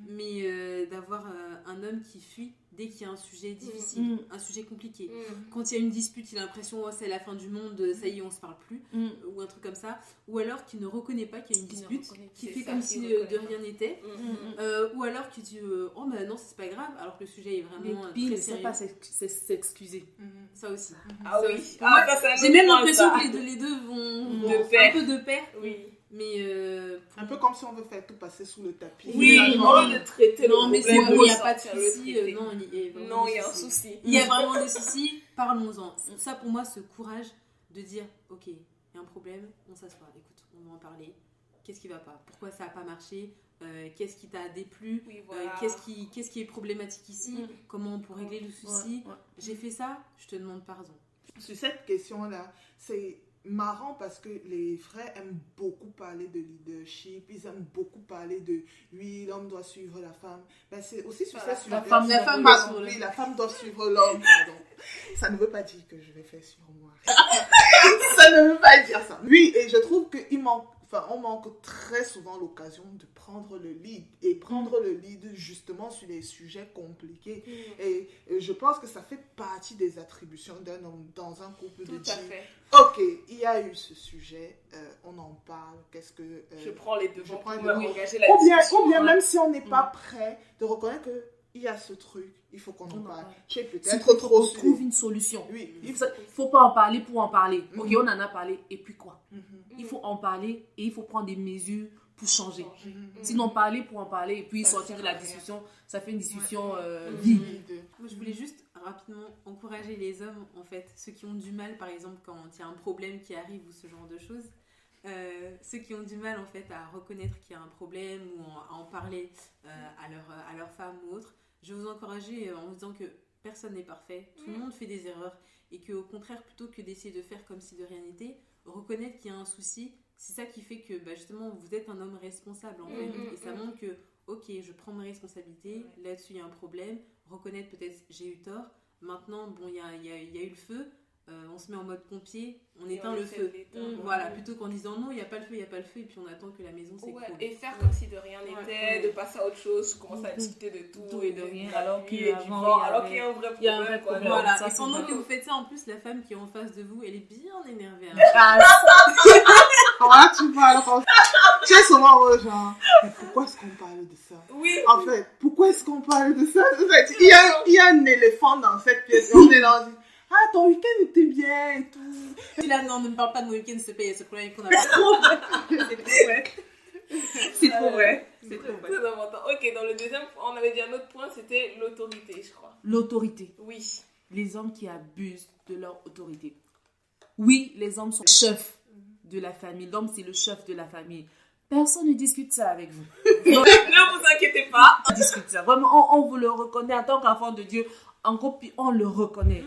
mais d'avoir un homme qui fuit dès qu'il y a un sujet difficile, un sujet compliqué. Quand il y a une dispute, il a l'impression oh, c'est la fin du monde, ça y est, on se parle plus, ou un truc comme ça. Ou alors qu'il ne reconnaît pas qu'il y a une dispute, qui fait comme si de rien n'était. Ou alors qu'il dit oh ben non, c'est pas grave, alors que le sujet est vraiment très sérieux. Pas s'excuser. Ça aussi. Ah oui. J'ai même l'impression que les deux vont un peu de pair. Oui. Mais un peu comme si on veut faire tout passer sous le tapis. Oui, on veut traiter le mais problème. il n'y a pas de souci. Non, il y a un souci. Il y a vraiment des soucis, parlons-en. Ça, pour moi, ce courage de dire ok, il y a un problème, on s'assoit, écoute, on va en parler. Qu'est-ce qui va pas? Pourquoi ça n'a pas marché? Qu'est-ce qui t'a déplu? Qu'est-ce qui est problématique ici? Comment on peut régler le souci? J'ai fait ça, je te demande pardon. Sur cette question-là, c'est marrant parce que les frères aiment beaucoup parler de leadership, ils aiment beaucoup parler de oui, l'homme doit suivre la femme. Ben, c'est aussi sur ça. La femme doit suivre l'homme, pardon. Ça ne veut pas dire que je vais faire sur moi. Ça ne veut pas dire ça. Oui, et je trouve on manque très souvent l'occasion de prendre le lead et prendre le lead justement sur les sujets compliqués. Et je pense que ça fait partie des attributions d'un homme dans un couple de dire ok, il y a eu ce sujet, on en parle, qu'est-ce que... je prends les devants pour engager la discussion. Ou bien même si on n'est pas prêt de reconnaître que il y a ce truc, il faut qu'on en parle. Tu es peut-être trop sûr. Trouve une solution. Oui. Il ne faut pas en parler pour en parler. Ok, on en a parlé, et puis quoi? Il faut en parler et il faut prendre des mesures pour changer. Sinon, parler pour en parler et puis sortir de la discussion, ça fait une discussion vide. Moi, je voulais juste rapidement encourager les hommes, en fait, ceux qui ont du mal, par exemple, quand il y a un problème qui arrive ou ce genre de choses. Ceux qui ont du mal en fait à reconnaître qu'il y a un problème ou à en parler à leur femme ou autre, je vais vous encourager en vous disant que personne n'est parfait, tout le monde fait des erreurs et qu'au contraire, plutôt que d'essayer de faire comme si de rien n'était, reconnaître qu'il y a un souci, c'est ça qui fait que justement vous êtes un homme responsable en fait. Et ça montre que ok, je prends mes responsabilités, là-dessus il y a un problème, reconnaître peut-être j'ai eu tort, maintenant bon il y a eu le feu, on se met en mode pompier, on éteint le feu. Voilà, plutôt qu'en disant non, il n'y a pas le feu, et puis on attend que la maison s'écroule. Et faire comme si de rien n'était, de passer à autre chose, commencer à discuter de tout et de rien, alors qu'il y a un vrai problème. Voilà. Et pendant que vous faites ça, en plus, la femme qui est en face de vous, elle est bien énervée. Voilà, tu parles. Tu es souvent genre, mais pourquoi est-ce qu'on parle de ça? Oui. En fait, pourquoi est-ce qu'on parle de ça? En fait, il y a un éléphant dans cette pièce. On est là, on dit, ah, ton week-end était bien et tout. Et là, non, ne me parle pas de mon week-end, s'il te plaît, il y a ce problème qu'on a pas. C'est trop vrai. C'est trop vrai. C'est trop vrai. Très important. Ok, dans le deuxième, on avait dit un autre point, c'était l'autorité, je crois. L'autorité. Oui. Les hommes qui abusent de leur autorité. Oui, les hommes sont chefs de la famille. L'homme, c'est le chef de la famille. Personne ne discute ça avec vous. Ne vous inquiétez pas. On discute ça. Vraiment, on vous le reconnaît en tant qu'enfant de Dieu. En gros, on le reconnaît.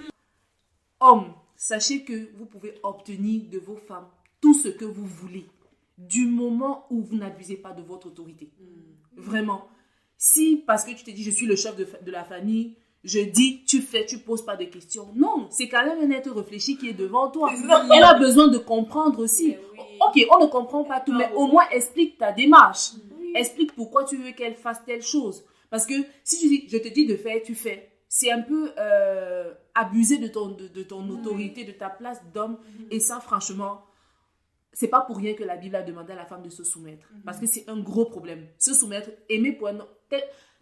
Hommes, sachez que vous pouvez obtenir de vos femmes tout ce que vous voulez. Du moment où vous n'abusez pas de votre autorité. Vraiment. Si, parce que tu te dis, je suis le chef de la famille, je dis, tu fais, tu poses pas de questions. Non, c'est quand même un être réfléchi qui est devant toi. Elle a besoin de comprendre aussi. Oui. Ok, on ne comprend pas tout, mais au moins explique ta démarche. Explique pourquoi tu veux qu'elle fasse telle chose. Parce que si tu dis, je te dis de faire, tu fais. C'est un peu abuser de ton autorité, de ta place d'homme. Et ça, franchement, c'est pas pour rien que la Bible a demandé à la femme de se soumettre. Parce que c'est un gros problème. Se soumettre, aimer pour un homme.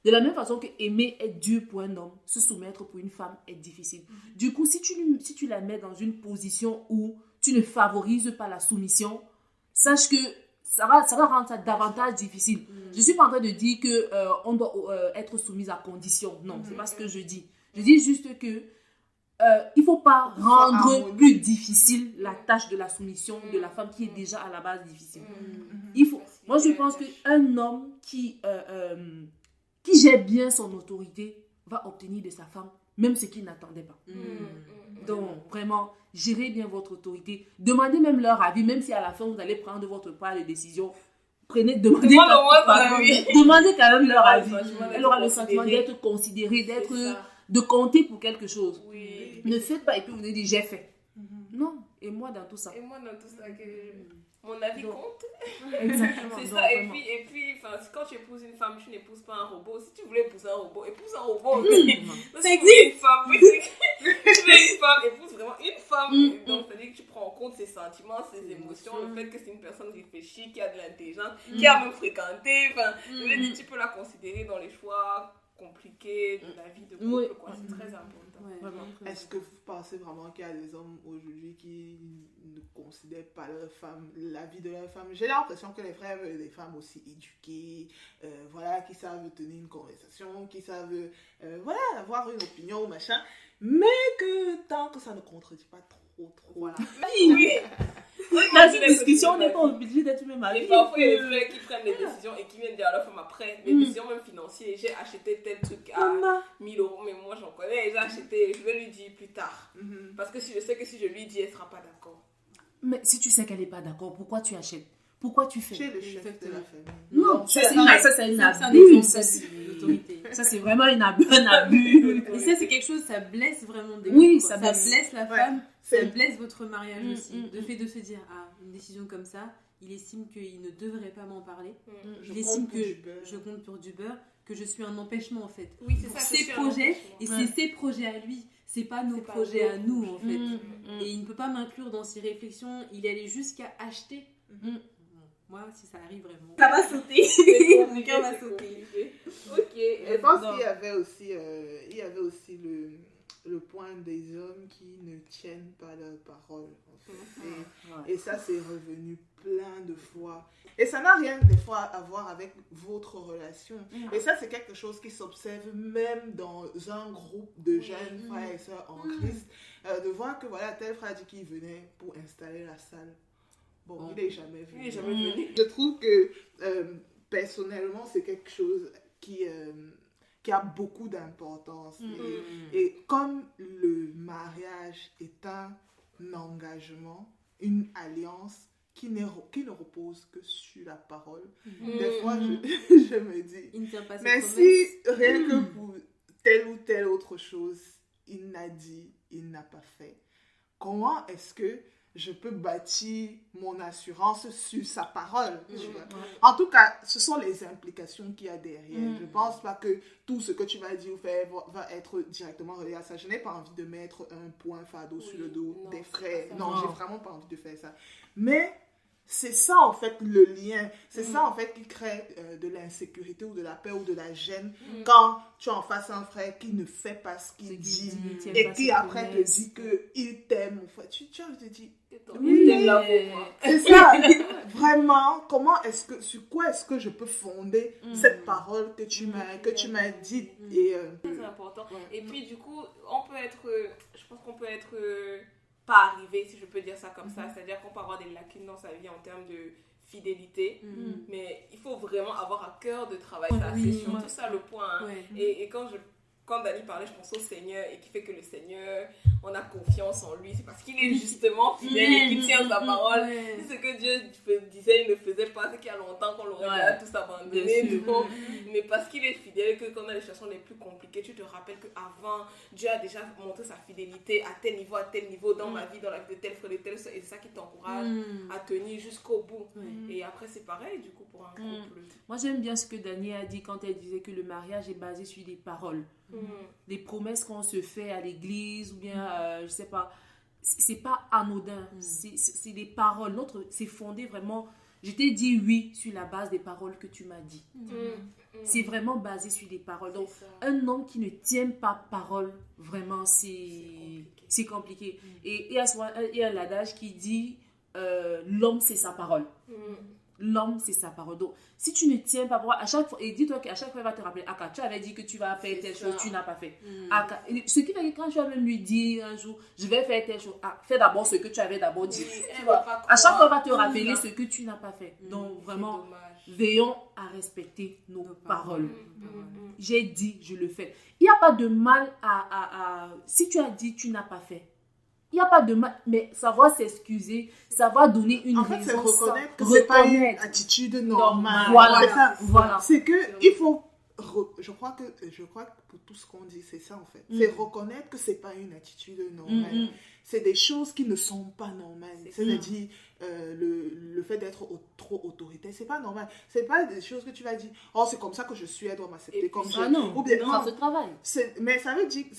De la même façon que aimer est dur pour un homme, se soumettre pour une femme est difficile. Du coup, si tu la mets dans une position où tu ne favorises pas la soumission, sache que ça va rendre ça davantage difficile. Je ne suis pas en train de dire qu'on doit être soumise à condition. Non, c'est pas ce que je dis. Je dis juste que il ne faut pas rendre plus difficile la tâche de la soumission de la femme qui est déjà à la base difficile. Moi, je pense qu'un homme qui gère bien son autorité va obtenir de sa femme même ce qu'il n'attendait pas. Donc, vraiment, gérez bien votre autorité. Demandez même leur avis, même si à la fin, vous allez prendre votre part de décision. Demandez quand même leur avis. Elle aura le sentiment d'être considérée, de compter pour quelque chose. Oui. Ne faites pas et puis vous dites, j'ai fait. Non, et moi dans tout ça. Mon avis compte. Exactement. C'est ça. Et puis quand tu épouses une femme, tu n'épouses pas un robot. Si tu voulais épouser un robot, épouse un robot. Ça existe. Une femme, tu veux une femme, épouse vraiment une femme. Donc, c'est-à-dire que tu prends en compte ses sentiments, ses émotions, le fait que c'est une personne réfléchie, qui a de l'intelligence, qui a même fréquenté. Tu peux la considérer dans les choix compliqués de la vie de couple. C'est très important. Est-ce que vous pensez vraiment qu'il y a des hommes aujourd'hui qui ne considèrent pas leur femme, la vie de leur femme? J'ai l'impression que les frères veulent des femmes aussi éduquées, qui savent tenir une conversation, qui savent avoir une opinion, machin, mais que tant que ça ne contredit pas trop. Voilà. Oui. Dans une discussion, on n'est pas obligé d'être même avec. Et parfois, il y a des frères qui prennent des décisions et qui viennent dire à leur femme après, des décisions même financières. J'ai acheté tel truc à 1000 €, mais moi j'en connais, j'ai acheté, je vais lui dire plus tard. Parce que si je sais que si je lui dis, elle ne sera pas d'accord. Mais si tu sais qu'elle n'est pas d'accord, pourquoi tu achètes? Pourquoi tu fais? Tu es le chef de la famille. Non, ça c'est un abus. Ça c'est vraiment un abus. Et ça c'est quelque chose, ça blesse vraiment des Oui, ça blesse la femme, ça blesse votre mariage aussi. Le fait de se dire, une décision comme ça, il estime qu'il ne devrait pas m'en parler. Il estime que je compte pour du beurre, que je suis un empêchement en fait. Oui, c'est pour ça. ses projets, et c'est ses projets à lui. C'est pas nos projets à nous en fait. Et il ne peut pas m'inclure dans ses réflexions. Il allait jusqu'à acheter. Moi, si ça arrive vraiment, ça va sauter. Mon cœur va sauter. Ok. Je pense qu'il y avait aussi le point des hommes qui ne tiennent pas leurs paroles. En fait. Et ça, c'est revenu plein de fois. Et ça n'a rien des fois à voir avec votre relation. Et ça, c'est quelque chose qui s'observe même dans un groupe de jeunes frères et sœurs en Christ. De voir que tel frère dit qu'il venait pour installer la salle. Bon, il n'est jamais venu. Je trouve que personnellement, c'est quelque chose qui a beaucoup d'importance. Et comme le mariage est un engagement, une alliance qui ne repose que sur la parole, des fois, je me dis, mais si rien que pour telle ou telle autre chose, il n'a dit, il n'a pas fait, comment est-ce que je peux bâtir mon assurance sur sa parole. En tout cas, ce sont les implications qu'il y a derrière. Je ne pense pas que tout ce que tu vas dire ou faire va être directement relié à ça. Je n'ai pas envie de mettre un point fardeau sur le dos des frères. Non, j'ai vraiment pas envie de faire ça. Mais c'est ça en fait le lien, c'est ça en fait qui crée de l'insécurité ou de la peur ou de la gêne quand tu as en face un frère qui ne fait pas ce qu'il dit et qui après te dit qu'il t'aime. Tu as envie de te dire, oui, c'est ça, vraiment, sur quoi est-ce que je peux fonder cette parole que tu m'as dite et c'est important. Et puis du coup, je pense qu'on peut être pas arrivé, si je peux dire ça comme ça, c'est-à-dire qu'on peut avoir des lacunes dans sa vie en termes de fidélité, mais il faut vraiment avoir à cœur de travailler ça, c'est surtout ça le point, hein. Et quand Dani parlait, je pense au Seigneur, et qui fait que le Seigneur, on a confiance en lui, c'est parce qu'il est justement fidèle et qu'il tient sa parole. C'est ce que Dieu disait, il ne faisait pas, c'est qu'il y a longtemps qu'on l'aurait déjà tous abandonné, mais parce qu'il est fidèle et que quand on a les situations les plus compliquées, tu te rappelles qu'avant, Dieu a déjà montré sa fidélité à tel niveau, dans ma vie, dans la vie de tel frère, de telle soeur, et c'est ça qui t'encourage à tenir jusqu'au bout. Et après, c'est pareil, du coup, pour un couple. Moi, j'aime bien ce que Dani a dit quand elle disait que le mariage est basé sur des paroles. Les promesses qu'on se fait à l'église ou bien je sais pas, c'est pas anodin, c'est des paroles, c'est fondé vraiment, je t'ai dit oui sur la base des paroles que tu m'as dit, c'est vraiment basé sur des paroles. Donc un homme qui ne tient pas parole, vraiment c'est compliqué. Et il y a l'adage qui dit l'homme c'est sa parole. L'homme, c'est sa parole. Donc, si tu ne tiens pas parole, à chaque fois, et dis-toi qu'à chaque fois, il va te rappeler, Aka, tu avais dit que tu vas faire telle chose, tu n'as pas fait. Aka, ce qui fait que quand tu vas même lui dire un jour, je vais faire telle chose, fais d'abord ce que tu avais d'abord dit. Tu vois, à chaque fois, il va te rappeler ce que tu n'as pas fait. Donc, vraiment, veillons à respecter nos paroles. J'ai dit, je le fais. Il n'y a pas de mal si tu as dit, tu n'as pas fait. Il n'y a pas de mal, mais savoir s'excuser, savoir donner une raison. En fait, c'est reconnaître que ce n'est pas une attitude normale. Voilà. C'est que il faut, je crois que pour tout ce qu'on dit, c'est ça en fait. C'est reconnaître que ce n'est pas une attitude normale. C'est des choses qui ne sont pas normales. C'est-à-dire, le fait d'être trop autoritaire, c'est pas normal. C'est pas des choses que tu vas dire, oh, c'est comme ça que je suis, elle doit m'accepter comme je suis. Non, ça se travaille. Mais ça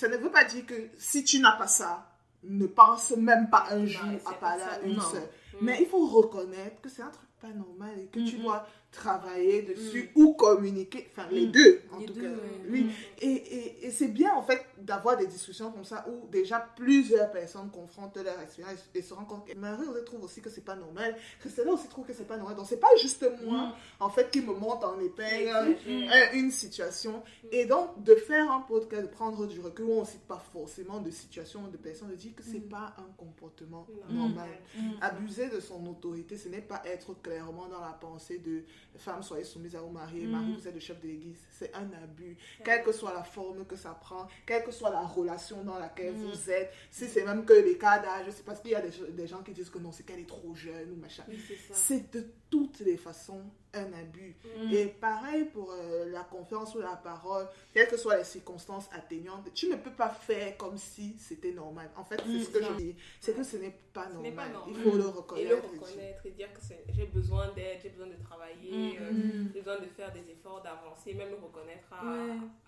ne veut pas dire que si tu n'as pas ça, ne pense même pas un jour à parler à une seule. Mais il faut reconnaître que c'est un truc pas normal et que tu dois travailler dessus ou communiquer, enfin les deux en tout cas. Oui. Et c'est bien en fait d'avoir des discussions comme ça où déjà plusieurs personnes confrontent leur expérience et se rendent compte que Marie aussi trouve aussi que c'est pas normal, Christina aussi trouve que c'est pas normal. Donc c'est pas juste moi en fait qui me monte en épingle une situation. Et donc de faire un podcast, de prendre du recul où on ne cite pas forcément de situation de personnes, de dire que c'est pas un comportement normal. Abuser de son autorité, ce n'est pas être clairement dans la pensée de femme, soyez soumise à vos maris, mari, vous êtes le chef de l'église. C'est un abus, quelle que soit la forme que ça prend, quelle que soit la relation dans laquelle vous êtes. Si c'est même que les cas d'âge, c'est parce qu'il y a des gens qui disent que non, c'est qu'elle est trop jeune ou machin. C'est de toutes les façons un abus. Et pareil pour la confiance ou la parole, quelles que soient les circonstances atteignantes, tu ne peux pas faire comme si c'était normal. En fait, c'est ce que je dis, c'est que ce n'est pas normal. Il faut le reconnaître. Et le reconnaître et dire que j'ai besoin d'aide, j'ai besoin de travailler, j'ai besoin de faire des efforts, d'avancer, même le reconnaître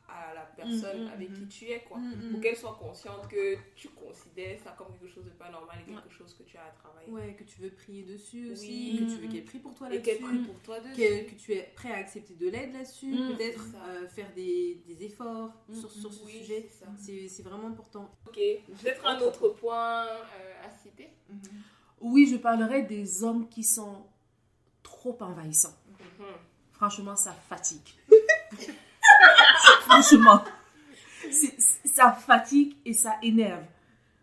à la personne avec qui tu es, quoi. Pour qu'elle soit consciente que tu considères ça comme quelque chose de pas normal et quelque chose que tu as à travailler. Ouais, que tu veux prier dessus aussi, que tu veux qu'elle prie pour toi là-dessus. Et qu'elle prie pour toi dessus. Que tu es prêt à accepter de l'aide là-dessus, peut-être faire des efforts sur ce sujet. C'est vraiment important. Ok, peut-être un autre point à citer. Oui, je parlerai des hommes qui sont trop envahissants. Franchement, ça fatigue. Franchement, ça fatigue et ça énerve.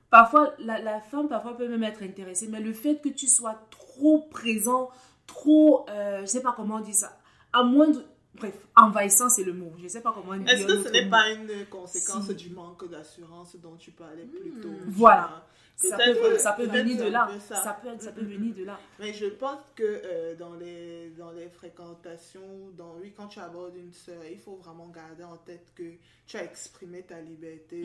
Parfois, la femme peut même être intéressée, mais le fait que tu sois trop présent, trop, je sais pas comment on dit ça, à moindre, bref, envahissant c'est le mot, je sais pas comment dire. Est-ce que ce n'est pas une conséquence du manque d'assurance dont tu parlais plus tôt? Voilà. Ça peut venir de là. Ça peut venir de là. Mais je pense que dans les fréquentations, quand tu abordes une sœur, il faut vraiment garder en tête que tu as exprimé ta liberté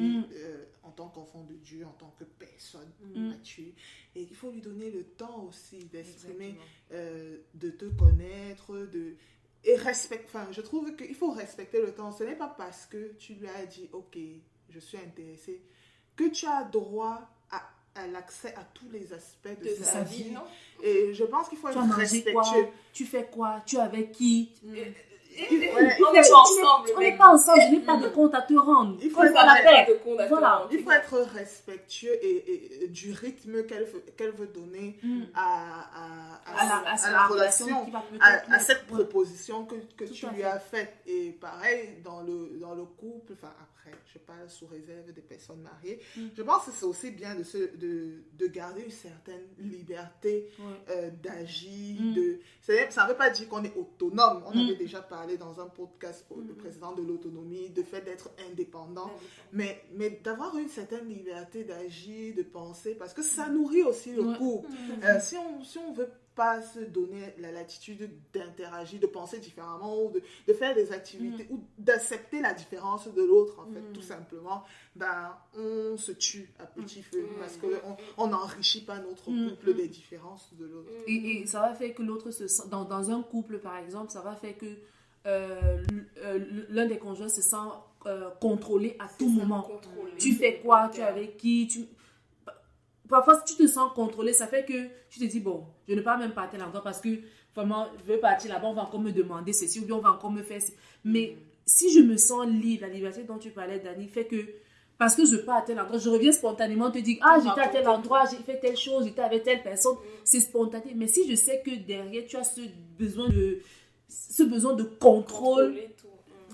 en tant qu'enfant de Dieu, en tant que personne mature. Et il faut lui donner le temps aussi d'exprimer, de te connaître, et je trouve qu'il faut respecter le temps. Ce n'est pas parce que tu lui as dit, ok, je suis intéressée, que tu as droit à l'accès à tous les aspects de sa sa vie, vie. non? Et je pense qu'il faut Tu as être mangé quoi? respectueux. Tu fais quoi? Tu es avec qui? On n'est pas ensemble, On n'est pas ensemble, je n'ai pas de compte à te rendre. Il faut Faut être faire la paix. de compte à te Voilà. rendre. Il faut être respectueux et du rythme qu'elle veut donner à la relation, qui va à cette proposition que Tout tu à lui fait. as faite. Et pareil, dans le couple, enfin après, je parle sous réserve des personnes mariées, je pense que c'est aussi bien de garder une certaine liberté d'agir. Ça ne veut pas dire qu'on est autonome. On avait déjà parlé dans un podcast précédent de l'autonomie, de fait d'être indépendant. Mais d'avoir une certaine liberté d'agir, de penser, parce que ça nourrit aussi le couple. Si on veut pas se donner la latitude d'interagir, de penser différemment ou de faire des activités ou d'accepter la différence de l'autre, en fait, tout simplement, ben, on se tue à petit feu parce qu'on n'enrichit pas notre couple des différences de l'autre. Et ça va faire que l'autre se sent, dans un couple par exemple, ça va faire que l'un des conjoints se sent contrôlé à tout moment. Tu fais quoi? Tu es avec qui? Parfois, si tu te sens contrôlé, ça fait que tu te dis, bon, je ne pars même pas à tel endroit parce que vraiment, je veux partir là-bas, on va encore me demander ceci ou bien on va encore me faire ceci. Mais si je me sens libre, la liberté dont tu parlais, Dani, fait que parce que je pars à tel endroit, je reviens spontanément te dire, j'étais à tel endroit, j'ai fait telle chose, j'étais avec telle personne, c'est spontané. Mais si je sais que derrière, tu as ce besoin de contrôle,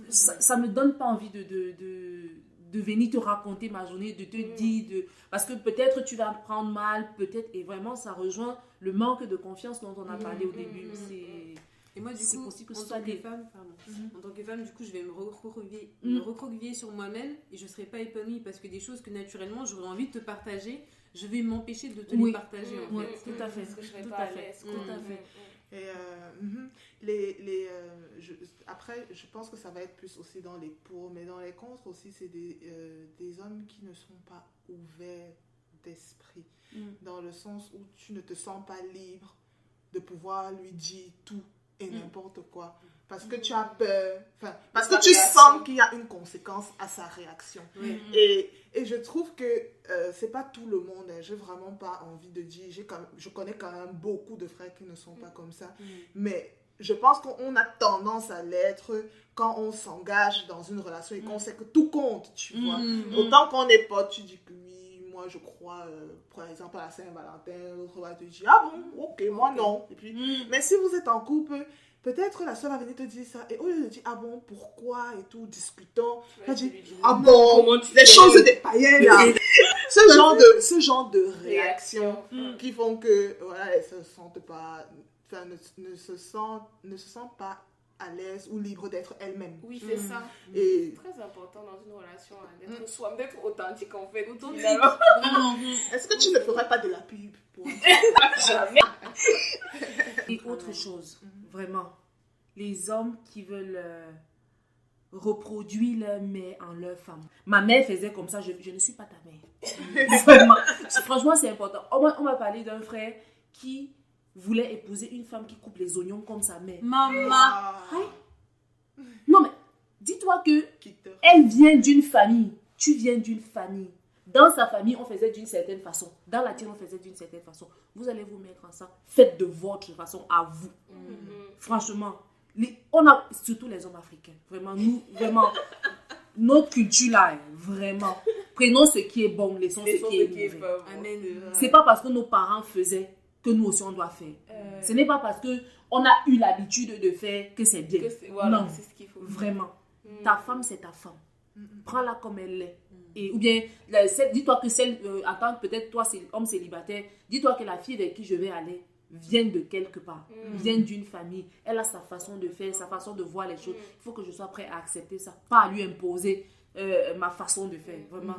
ça me donne pas envie de venir te raconter ma journée, de te dire, parce que peut-être tu vas prendre mal, peut-être, et vraiment ça rejoint le manque de confiance dont on a parlé au début. Et moi, du coup, en tant que femme, du coup, je vais me recroqueviller sur moi-même et je ne serai pas épanouie parce que des choses que naturellement j'aurais envie de te partager, je vais m'empêcher de te les partager. En fait. Tout à fait. Parce que je serais pas à l'aise. Tout à fait. Et après, je pense que ça va être plus aussi dans les pour, mais dans les contre aussi, c'est des hommes qui ne sont pas ouverts d'esprit, dans le sens où tu ne te sens pas libre de pouvoir lui dire tout et n'importe quoi. Parce que tu as peur, parce que tu sens qu'il y a une conséquence à sa réaction. Et je trouve que c'est pas tout le monde, j'ai vraiment pas envie de dire, je connais quand même beaucoup de frères qui ne sont pas comme ça, mais je pense qu'on a tendance à l'être quand on s'engage dans une relation et qu'on sait que tout compte, tu vois. Autant qu'on est potes, tu dis que oui, moi je crois, par exemple à la Saint-Valentin, l'autre va te dire, ah bon, ok, moi non. Et puis, mais si vous êtes en couple, peut-être la soeur va venir te dire ça, et au lieu de dire, ah bon, pourquoi, et tout, discutons, elle dit, ah bon, les choses des païens, là. ce genre de réaction qui font que, voilà, elles se sentent pas, ne se sentent pas à l'aise ou libre d'être elle-même. Oui, c'est ça. Et c'est très important dans une relation d'être soi, d'être authentique en fait. Est-ce que tu ne ferais pas de la pub pour... Jamais. Et autre chose, vraiment, les hommes qui veulent reproduire leur mère en leur femme. Ma mère faisait comme ça, je ne suis pas ta mère. Vraiment. Franchement, c'est important. On m'a parlé d'un frère qui voulait épouser une femme qui coupe les oignons comme sa mère. Maman. Non, mais dis-toi que elle vient d'une famille. Tu viens d'une famille. Dans sa famille, on faisait d'une certaine façon. Dans la tienne, on faisait d'une certaine façon. Vous allez vous mettre ensemble. Faites de votre façon à vous. Franchement, on a surtout les hommes africains. Vraiment, nous, vraiment, notre culture là, vraiment. Prenons ce qui est bon, laissons ce qui est mauvais. Amen. C'est pas parce que nos parents faisaient que nous aussi on doit faire. Ce n'est pas parce que on a eu l'habitude de faire que c'est bien. Voilà, non, c'est ce qu'il faut. Vraiment. Ta femme, c'est ta femme. Prends-la comme elle est. Et, ou bien, dis-toi que celle, en tant que peut-être toi, c'est homme célibataire, dis-toi que la fille avec qui je vais aller vient de quelque part, vient d'une famille. Elle a sa façon de faire, sa façon de voir les choses. Il faut que je sois prêt à accepter ça, pas à lui imposer ma façon de faire. Vraiment.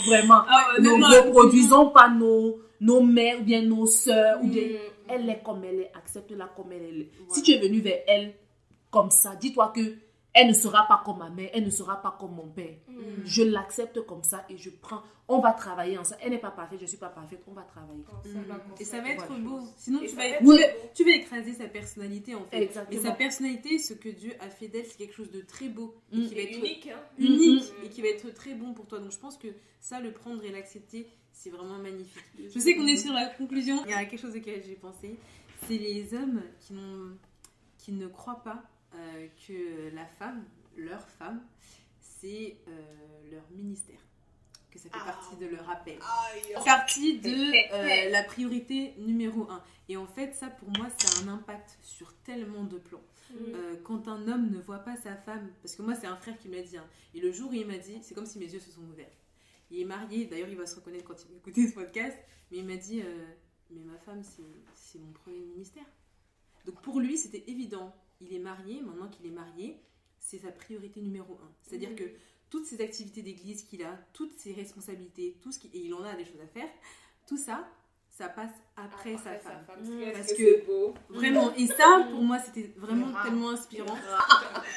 Vraiment. Ne reproduisons pas nos mères ou bien nos soeurs. Ou bien, elle est comme elle est, accepte-la comme elle est. Si tu es venu vers elle comme ça, dis-toi que elle ne sera pas comme ma mère, elle ne sera pas comme mon père. Je l'accepte comme ça et je prends, on va travailler ensemble. Elle n'est pas parfaite, je ne suis pas parfaite, on va travailler. Et ça va être beau. Sinon, tu vas écraser sa personnalité, en fait. Exactement. Mais sa personnalité, ce que Dieu a fait d'elle, c'est quelque chose de très beau. Et qui va être unique. Unique et qui va être très bon pour toi. Donc, je pense que ça, le prendre et l'accepter, c'est vraiment magnifique. Je sais qu'on est sur la conclusion. Il y a quelque chose auquel j'ai pensé. C'est les hommes qui ne croient pas que la femme, leur femme, c'est leur ministère. Que ça fait partie de leur appel. Partie de la priorité numéro 1. Et en fait, ça pour moi, ça a un impact sur tellement de plans. Quand un homme ne voit pas sa femme, parce que moi, c'est un frère qui me l'a dit, hein, et le jour où il m'a dit, c'est comme si mes yeux se sont ouverts. Il est marié, d'ailleurs, il va se reconnaître quand il va écouter ce podcast, mais il m'a dit, mais ma femme, c'est mon premier ministère. Donc pour lui, c'était évident. Il est marié, maintenant qu'il est marié, c'est sa priorité numéro 1. C'est-à-dire que toutes ces activités d'église qu'il a, toutes ses responsabilités, et il en a des choses à faire, tout ça, ça passe après sa femme. Parce que beau. Vraiment, et ça, pour moi, c'était vraiment tellement inspirant.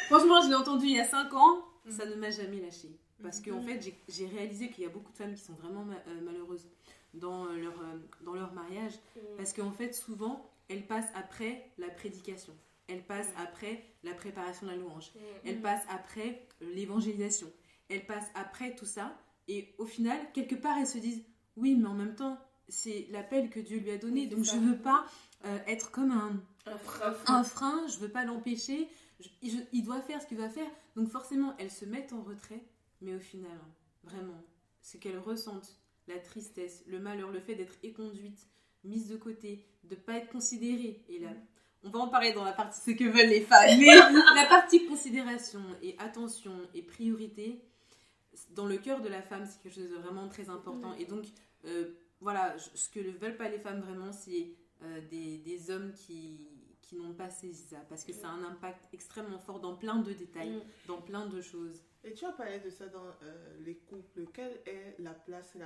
Franchement, je l'ai entendu il y a 5 ans, ça ne m'a jamais lâché. Parce qu'en fait, j'ai réalisé qu'il y a beaucoup de femmes qui sont vraiment malheureuses dans leur mariage. Parce qu'en fait, souvent, elles passent après la prédication. Elles passent après la préparation de la louange. Elles passent après l'évangélisation. Elles passent après tout ça. Et au final, quelque part, elles se disent « Oui, mais en même temps, c'est l'appel que Dieu lui a donné. Donc, je ne veux pas être comme un frein. Je ne veux pas l'empêcher. Il doit faire ce qu'il doit faire. » Donc, forcément, elles se mettent en retrait. Mais au final, vraiment, ce qu'elles ressentent, la tristesse, le malheur, le fait d'être éconduite, mise de côté, de ne pas être considérée. Et là, on va en parler dans la partie ce que veulent les femmes. Mais la partie considération et attention et priorité, dans le cœur de la femme, c'est quelque chose de vraiment très important. Et donc, voilà, ce que ne veulent pas les femmes vraiment, c'est des hommes qui n'ont pas saisi ça. Parce que ça a un impact extrêmement fort dans plein de détails, dans plein de choses. Et tu as parlé de ça dans les couples. Quelle est la place,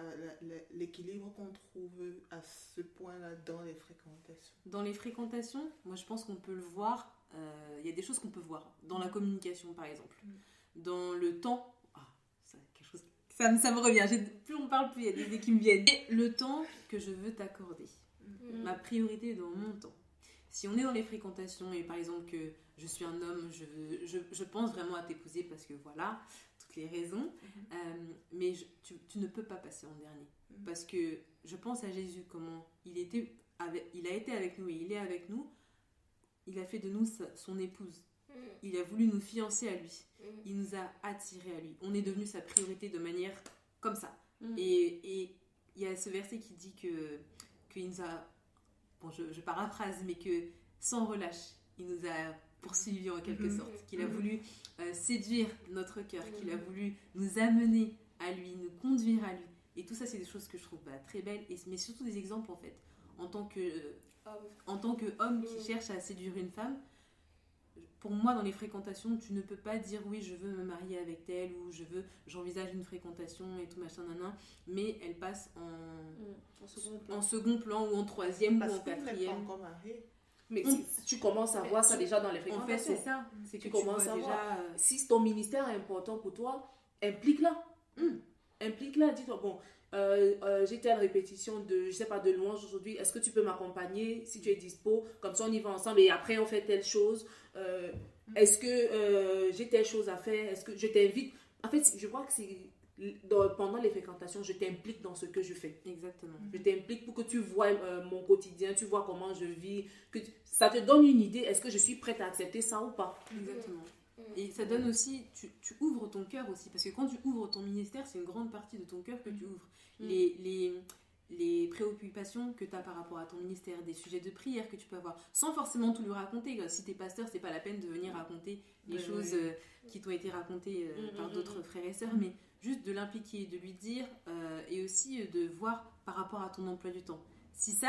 l'équilibre qu'on trouve à ce point-là dans les fréquentations? Dans les fréquentations, moi je pense qu'on peut le voir. Il y a des choses qu'on peut voir. Dans la communication, par exemple. Dans le temps. Quelque chose, ça me revient. Plus on parle, plus il y a des idées qui me viennent. Et le temps que je veux t'accorder. Ma priorité est dans mon temps. Si on est dans les fréquentations et par exemple que je suis un homme, je pense vraiment à t'épouser parce que voilà, toutes les raisons, mais tu ne peux pas passer en dernier. Parce que je pense à Jésus, comment il a été avec nous et il est avec nous, il a fait de nous son épouse. Il a voulu nous fiancer à lui. Il nous a attirés à lui. On est devenu sa priorité de manière comme ça. Et il y a ce verset qui dit qu'il nous a... Bon, je paraphrase, mais que sans relâche, il nous a poursuivis en quelque sorte, qu'il a voulu séduire notre cœur, qu'il a voulu nous amener à lui, nous conduire à lui. Et tout ça, c'est des choses que je trouve très belles, mais surtout des exemples en fait. En tant qu'homme qui cherche à séduire une femme, pour moi, dans les fréquentations, tu ne peux pas dire oui, je veux me marier avec elle ou j'envisage une fréquentation et tout machin, mais elle passe en second plan ou en troisième ou en quatrième. Mais si tu commences à voir ça déjà dans les fréquentations. En fait, c'est ça. C'est que tu commences à voir. Si ton ministère est important pour toi, implique-la. Implique-la. Dis-toi, bon, j'ai telle répétition de louange aujourd'hui. Est-ce que tu peux m'accompagner si tu es dispo? Comme ça, on y va ensemble et après, on fait telle chose. Est-ce que j'ai telle chose à faire? Est-ce que je t'invite? En fait, je vois que c'est pendant les fréquentations, je t'implique dans ce que je fais. Exactement. Je t'implique pour que tu vois mon quotidien, tu vois comment je vis, ça te donne une idée, est-ce que je suis prête à accepter ça ou pas? Exactement. Et ça donne aussi, tu ouvres ton cœur aussi, parce que quand tu ouvres ton ministère, c'est une grande partie de ton cœur que tu ouvres. Les préoccupations que tu as par rapport à ton ministère, des sujets de prière que tu peux avoir, sans forcément tout lui raconter. Si tu es pasteur, c'est pas la peine de venir raconter les choses qui t'ont été racontées par d'autres frères et sœurs, mais juste de l'impliquer, de lui dire, et aussi de voir par rapport à ton emploi du temps. Si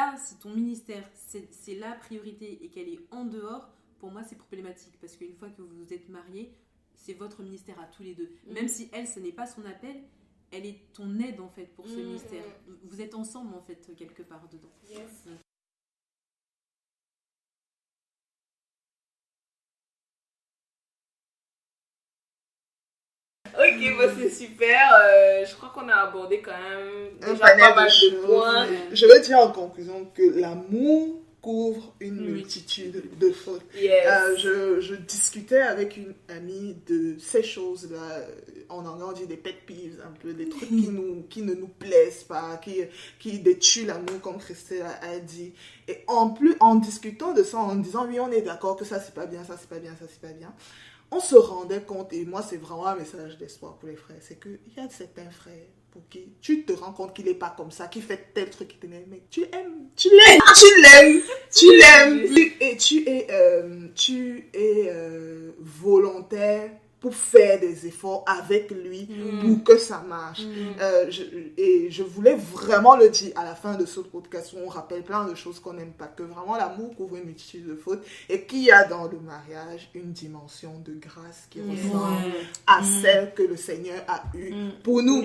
ton ministère, c'est la priorité et qu'elle est en dehors, pour moi, c'est problématique. Parce qu'une fois que vous êtes mariés, c'est votre ministère à tous les deux. Même si elle, ce n'est pas son appel, elle est ton aide, en fait, pour ce ministère. Vous êtes ensemble, en fait, quelque part dedans. Yes. Ok, bah c'est super. Je crois qu'on a abordé quand même Un déjà panel pas mal de de choses. points. Je veux dire en conclusion que l'amour couvre une multitude de fautes. Yes. Je discutais avec une amie de ces choses-là. En anglais, on dit des pet peeves, un peu des trucs qui ne nous plaisent pas, qui détruisent l'amour, comme Christelle a dit. Et en plus, en discutant de ça, en disant oui, on est d'accord que ça c'est pas bien, ça c'est pas bien, ça c'est pas bien, on se rendait compte, et moi c'est vraiment un message d'espoir pour les frères, c'est qu'il y a certains frères pour qui tu te rends compte qu'il n'est pas comme ça, qu'il fait tel truc qui t'énerve, mais tu l'aimes, tu l'aimes, et tu es volontaire pour faire des efforts avec lui pour que ça marche. Je voulais vraiment le dire à la fin de ce podcast où on rappelle plein de choses qu'on n'aime pas, que vraiment l'amour couvre une multitude de fautes et qu'il y a dans le mariage une dimension de grâce qui ressemble à celle que le Seigneur a eue pour nous.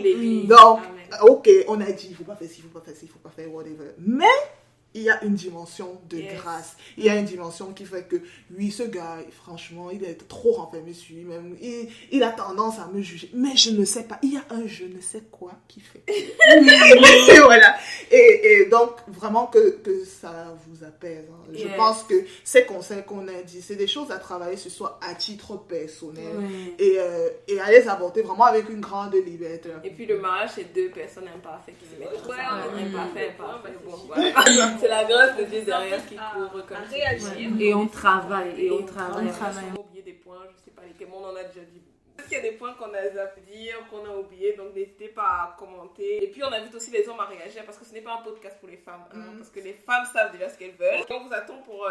Donc, ok, on a dit, il ne faut pas faire ci, il ne faut pas faire ci, il ne faut pas faire whatever. Mais il y a une dimension de grâce. Il y a une dimension qui fait que, oui, ce gars, franchement, il est trop renfermé sur lui-même. Il a tendance à me juger. Mais je ne sais pas. Il y a un je ne sais quoi qui fait. Et voilà. Et donc, vraiment que ça vous apaise. Hein. Je pense que ces conseils qu'on a dit, c'est des choses à travailler sur soi à titre personnel. Et à les aborder vraiment avec une grande liberté. Et puis, le mariage, c'est deux personnes imparfaites qui se mettent ensemble. Imparfait. Bon, voilà. C'est la grâce de Dieu derrière qui couvre comme réagir. Et on travaille. On a oublié des points, je sais pas, les témoins, on en a déjà dit. Peut-être qu'il y a des points qu'on a zappé dire, qu'on a oublié, donc n'hésitez pas à commenter. Et puis on invite aussi les hommes à réagir parce que ce n'est pas un podcast pour les femmes, parce que les femmes savent déjà ce qu'elles veulent. Donc on vous attend pour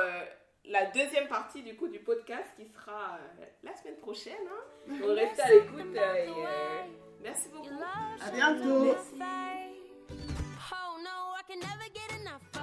la deuxième partie du coup du podcast qui sera la semaine prochaine. Donc restez à l'écoute merci beaucoup. À bientôt. Oh no, I can never get enough.